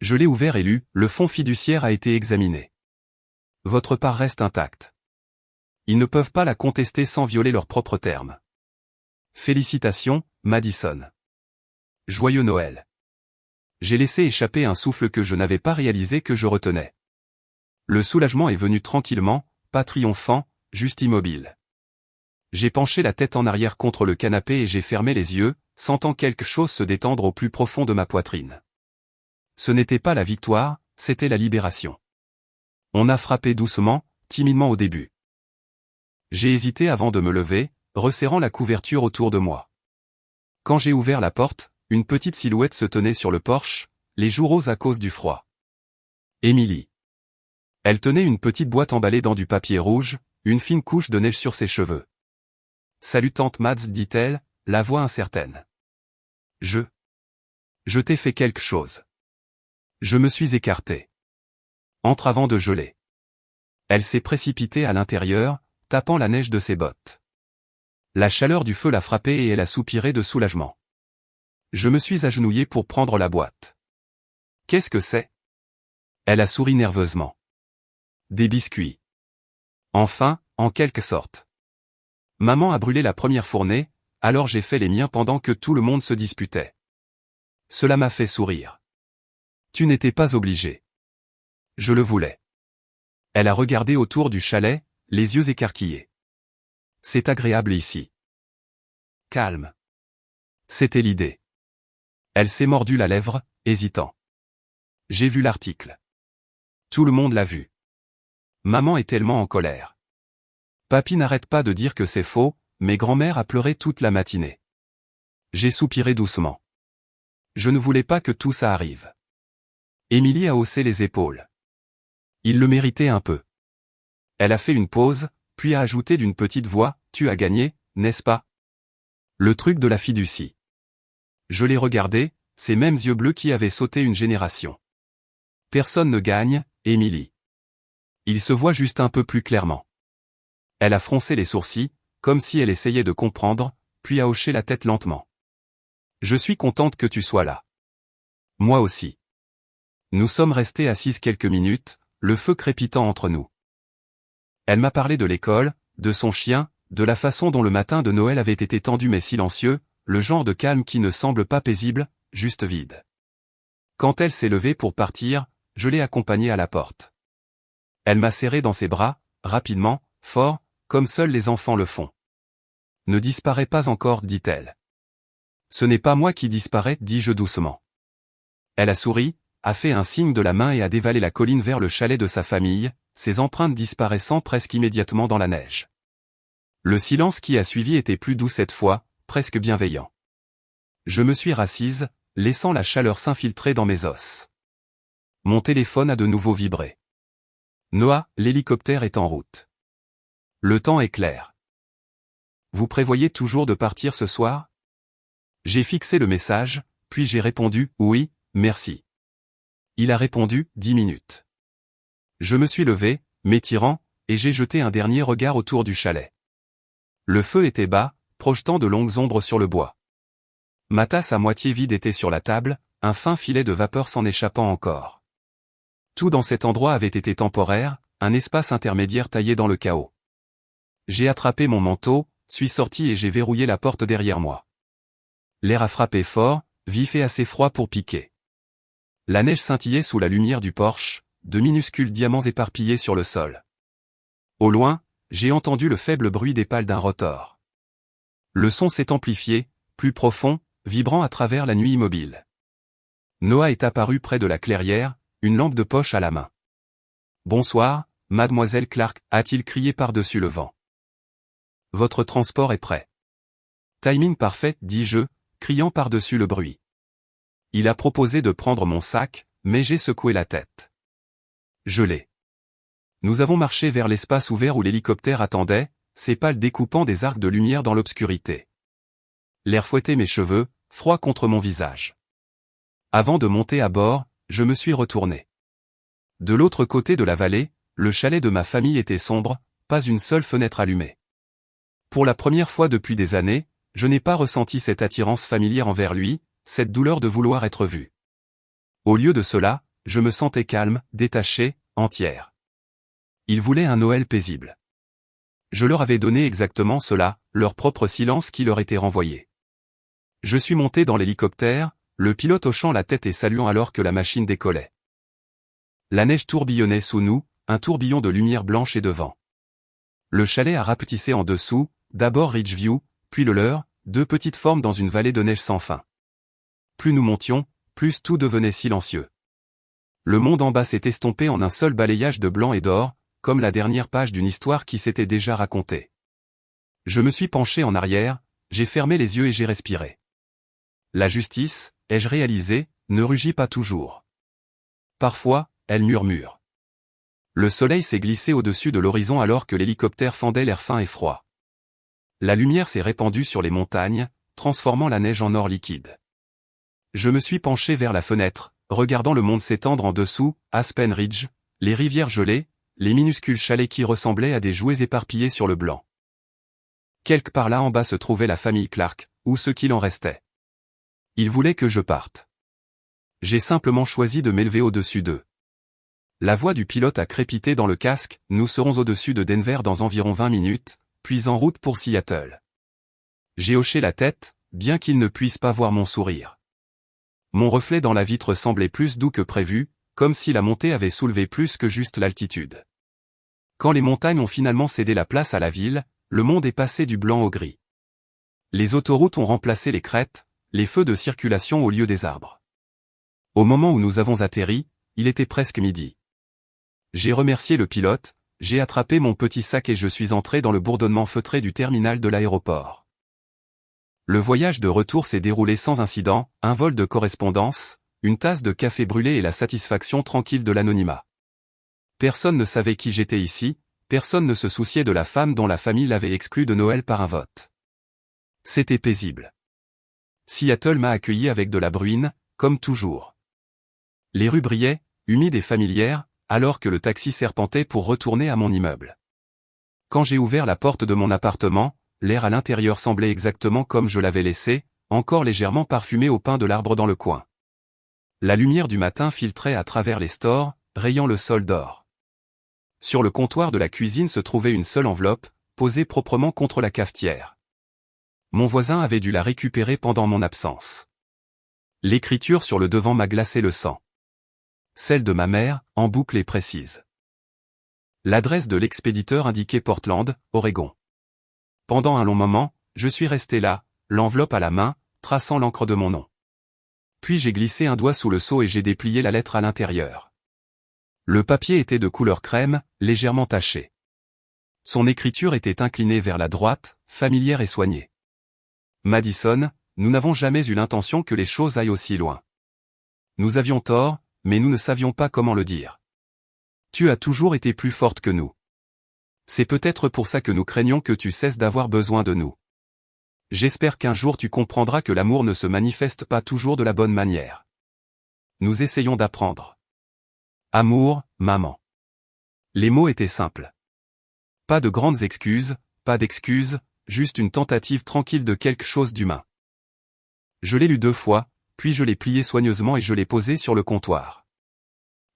Je l'ai ouvert et lu, le fonds fiduciaire a été examiné. Votre part reste intacte. Ils ne peuvent pas la contester sans violer leurs propres termes. Félicitations, Madison. Joyeux Noël. J'ai laissé échapper un souffle que je n'avais pas réalisé que je retenais. Le soulagement est venu tranquillement, pas triomphant, juste immobile. J'ai penché la tête en arrière contre le canapé et j'ai fermé les yeux, sentant quelque chose se détendre au plus profond de ma poitrine. Ce n'était pas la victoire, c'était la libération. On a frappé doucement, timidement au début. J'ai hésité avant de me lever, resserrant la couverture autour de moi. Quand j'ai ouvert la porte, une petite silhouette se tenait sur le porche, les joues roses à cause du froid. Émilie. Elle tenait une petite boîte emballée dans du papier rouge, une fine couche de neige sur ses cheveux. « Salut tante Mads, dit-elle, la voix incertaine. Je t'ai fait quelque chose. » Je me suis écarté. Entravant de geler. Elle s'est précipitée à l'intérieur, tapant la neige de ses bottes. La chaleur du feu l'a frappée et elle a soupiré de soulagement. Je me suis agenouillé pour prendre la boîte. « Qu'est-ce que c'est ?» Elle a souri nerveusement. « Des biscuits. » Enfin, en quelque sorte. Maman a brûlé la première fournée, alors j'ai fait les miens pendant que tout le monde se disputait. Cela m'a fait sourire. Tu n'étais pas obligé. Je le voulais. Elle a regardé autour du chalet, les yeux écarquillés. C'est agréable ici. Calme. C'était l'idée. Elle s'est mordue la lèvre, hésitant. J'ai vu l'article. Tout le monde l'a vu. Maman est tellement en colère. Papy n'arrête pas de dire que c'est faux, mais grand-mère a pleuré toute la matinée. J'ai soupiré doucement. Je ne voulais pas que tout ça arrive. Émilie a haussé les épaules. Il le méritait un peu. Elle a fait une pause, puis a ajouté d'une petite voix, « Tu as gagné, n'est-ce pas ?» Le truc de la fiducie. Je l'ai regardé, ces mêmes yeux bleus qui avaient sauté une génération. Personne ne gagne, Émilie. Il se voit juste un peu plus clairement. Elle a froncé les sourcils, comme si elle essayait de comprendre, puis a hoché la tête lentement. Je suis contente que tu sois là. Moi aussi. Nous sommes restés assises quelques minutes, le feu crépitant entre nous. Elle m'a parlé de l'école, de son chien, de la façon dont le matin de Noël avait été tendu mais silencieux, le genre de calme qui ne semble pas paisible, juste vide. Quand elle s'est levée pour partir, je l'ai accompagnée à la porte. Elle m'a serré dans ses bras, rapidement, fort, comme seuls les enfants le font. Ne disparais pas encore, dit-elle. Ce n'est pas moi qui disparais, dis-je doucement. Elle a souri, a fait un signe de la main et a dévalé la colline vers le chalet de sa famille, ses empreintes disparaissant presque immédiatement dans la neige. Le silence qui a suivi était plus doux cette fois, presque bienveillant. Je me suis rassise, laissant la chaleur s'infiltrer dans mes os. Mon téléphone a de nouveau vibré. Noah, l'hélicoptère est en route. Le temps est clair. Vous prévoyez toujours de partir ce soir? J'ai fixé le message, puis j'ai répondu « Oui, merci ». Il a répondu « 10 minutes ». Je me suis levé, m'étirant, et j'ai jeté un dernier regard autour du chalet. Le feu était bas, projetant de longues ombres sur le bois. Ma tasse à moitié vide était sur la table, un fin filet de vapeur s'en échappant encore. Tout dans cet endroit avait été temporaire, un espace intermédiaire taillé dans le chaos. J'ai attrapé mon manteau, suis sorti et j'ai verrouillé la porte derrière moi. L'air a frappé fort, vif et assez froid pour piquer. La neige scintillait sous la lumière du porche, de minuscules diamants éparpillés sur le sol. Au loin, j'ai entendu le faible bruit des pales d'un rotor. Le son s'est amplifié, plus profond, vibrant à travers la nuit immobile. Noah est apparu près de la clairière, une lampe de poche à la main. « Bonsoir, mademoiselle Clark » a-t-il crié par-dessus le vent. « Votre transport est prêt. » Timing parfait, dis-je, criant par-dessus le bruit. Il a proposé de prendre mon sac, mais j'ai secoué la tête. Je l'ai. Nous avons marché vers l'espace ouvert où l'hélicoptère attendait, ses pales découpant des arcs de lumière dans l'obscurité. L'air fouettait mes cheveux, froid contre mon visage. Avant de monter à bord, je me suis retourné. De l'autre côté de la vallée, le chalet de ma famille était sombre, pas une seule fenêtre allumée. Pour la première fois depuis des années, je n'ai pas ressenti cette attirance familière envers lui, cette douleur de vouloir être vu. Au lieu de cela, je me sentais calme, détaché, entière. Ils voulaient un Noël paisible. Je leur avais donné exactement cela, leur propre silence qui leur était renvoyé. Je suis monté dans l'hélicoptère, le pilote hochant la tête et saluant alors que la machine décollait. La neige tourbillonnait sous nous, un tourbillon de lumière blanche et de vent. Le chalet a rapetissé en dessous, d'abord Ridgeview, puis le leur, deux petites formes dans une vallée de neige sans fin. Plus nous montions, plus tout devenait silencieux. Le monde en bas s'est estompé en un seul balayage de blanc et d'or, comme la dernière page d'une histoire qui s'était déjà racontée. Je me suis penché en arrière, j'ai fermé les yeux et j'ai respiré. La justice, ai-je réalisé, ne rugit pas toujours. Parfois, elle murmure. Le soleil s'est glissé au-dessus de l'horizon alors que l'hélicoptère fendait l'air fin et froid. La lumière s'est répandue sur les montagnes, transformant la neige en or liquide. Je me suis penché vers la fenêtre, regardant le monde s'étendre en dessous, Aspen Ridge, les rivières gelées, les minuscules chalets qui ressemblaient à des jouets éparpillés sur le blanc. Quelque part là en bas se trouvait la famille Clark, ou ce qu'il en restait. Ils voulaient que je parte. J'ai simplement choisi de m'élever au-dessus d'eux. La voix du pilote a crépité dans le casque, nous serons au-dessus de Denver dans environ 20 minutes, puis en route pour Seattle. J'ai hoché la tête, bien qu'il ne puisse pas voir mon sourire. Mon reflet dans la vitre semblait plus doux que prévu, comme si la montée avait soulevé plus que juste l'altitude. Quand les montagnes ont finalement cédé la place à la ville, le monde est passé du blanc au gris. Les autoroutes ont remplacé les crêtes, les feux de circulation au lieu des arbres. Au moment où nous avons atterri, il était presque midi. J'ai remercié le pilote, j'ai attrapé mon petit sac et je suis entré dans le bourdonnement feutré du terminal de l'aéroport. Le voyage de retour s'est déroulé sans incident, un vol de correspondance, une tasse de café brûlé et la satisfaction tranquille de l'anonymat. Personne ne savait qui j'étais ici, personne ne se souciait de la femme dont la famille l'avait exclu de Noël par un vote. C'était paisible. Seattle m'a accueilli avec de la bruine, comme toujours. Les rues brillaient, humides et familières, alors que le taxi serpentait pour retourner à mon immeuble. Quand j'ai ouvert la porte de mon appartement, l'air à l'intérieur semblait exactement comme je l'avais laissé, encore légèrement parfumé au pin de l'arbre dans le coin. La lumière du matin filtrait à travers les stores, rayant le sol d'or. Sur le comptoir de la cuisine se trouvait une seule enveloppe, posée proprement contre la cafetière. Mon voisin avait dû la récupérer pendant mon absence. L'écriture sur le devant m'a glacé le sang. Celle de ma mère, en boucle et précise. L'adresse de l'expéditeur indiquait Portland, Oregon. Pendant un long moment, je suis resté là, l'enveloppe à la main, traçant l'encre de mon nom. Puis j'ai glissé un doigt sous le seau et j'ai déplié la lettre à l'intérieur. Le papier était de couleur crème, légèrement taché. Son écriture était inclinée vers la droite, familière et soignée. Madison, nous n'avons jamais eu l'intention que les choses aillent aussi loin. Nous avions tort, mais nous ne savions pas comment le dire. Tu as toujours été plus forte que nous. C'est peut-être pour ça que nous craignons que tu cesses d'avoir besoin de nous. J'espère qu'un jour tu comprendras que l'amour ne se manifeste pas toujours de la bonne manière. Nous essayons d'apprendre. Amour, maman. Les mots étaient simples. Pas de grandes excuses, pas d'excuses, juste une tentative tranquille de quelque chose d'humain. Je l'ai lu 2 fois, puis je l'ai plié soigneusement et je l'ai posé sur le comptoir.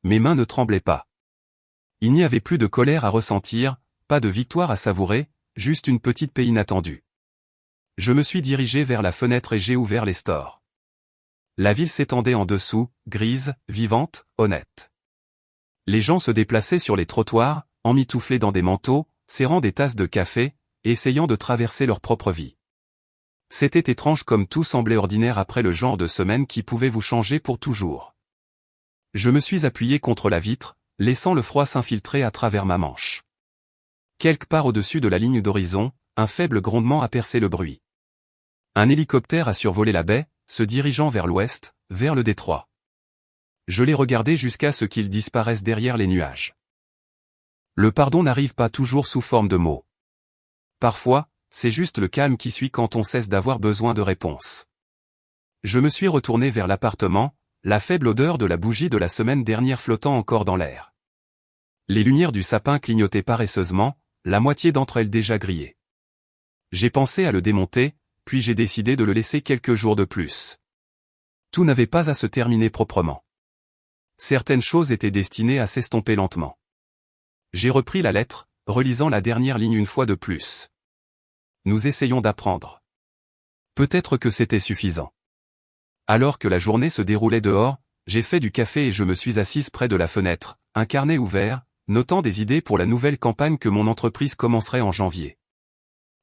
Mes mains ne tremblaient pas. Il n'y avait plus de colère à ressentir, pas de victoire à savourer, juste une petite paix inattendue. Je me suis dirigé vers la fenêtre et j'ai ouvert les stores. La ville s'étendait en dessous, grise, vivante, honnête. Les gens se déplaçaient sur les trottoirs, emmitouflés dans des manteaux, serrant des tasses de café, et essayant de traverser leur propre vie. C'était étrange comme tout semblait ordinaire après le genre de semaine qui pouvait vous changer pour toujours. Je me suis appuyé contre la vitre, laissant le froid s'infiltrer à travers ma manche. Quelque part au-dessus de la ligne d'horizon, un faible grondement a percé le bruit. Un hélicoptère a survolé la baie, se dirigeant vers l'ouest, vers le détroit. Je l'ai regardé jusqu'à ce qu'il disparaisse derrière les nuages. Le pardon n'arrive pas toujours sous forme de mots. Parfois, c'est juste le calme qui suit quand on cesse d'avoir besoin de réponses. Je me suis retourné vers l'appartement, la faible odeur de la bougie de la semaine dernière flottant encore dans l'air. Les lumières du sapin clignotaient paresseusement, la moitié d'entre elles déjà grillées. J'ai pensé à le démonter, puis j'ai décidé de le laisser quelques jours de plus. Tout n'avait pas à se terminer proprement. Certaines choses étaient destinées à s'estomper lentement. J'ai repris la lettre, relisant la dernière ligne une fois de plus. Nous essayons d'apprendre. Peut-être que c'était suffisant. Alors que la journée se déroulait dehors, j'ai fait du café et je me suis assise près de la fenêtre, un carnet ouvert, notant des idées pour la nouvelle campagne que mon entreprise commencerait en janvier.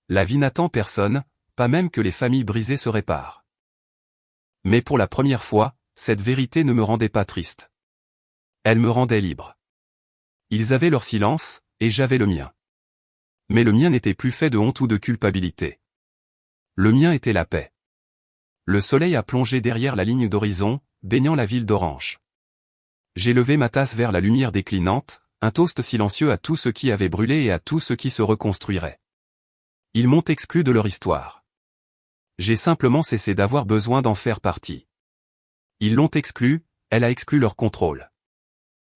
La vie n'attend personne, pas même que les familles brisées se réparent. Mais pour la première fois, cette vérité ne me rendait pas triste. Elle me rendait libre. Ils avaient leur silence, et j'avais le mien. Mais le mien n'était plus fait de honte ou de culpabilité. Le mien était la paix. Le soleil a plongé derrière la ligne d'horizon, baignant la ville d'orange. J'ai levé ma tasse vers la lumière déclinante, un toast silencieux à tout ce qui avait brûlé et à tout ce qui se reconstruirait. Ils m'ont exclu de leur histoire. J'ai simplement cessé d'avoir besoin d'en faire partie. Ils l'ont exclu, elle a exclu leur contrôle.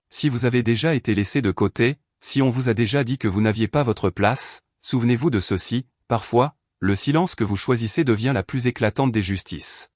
Si vous avez déjà été laissé de côté, si on vous a déjà dit que vous n'aviez pas votre place, souvenez-vous de ceci, parfois, le silence que vous choisissez devient la plus éclatante des justices.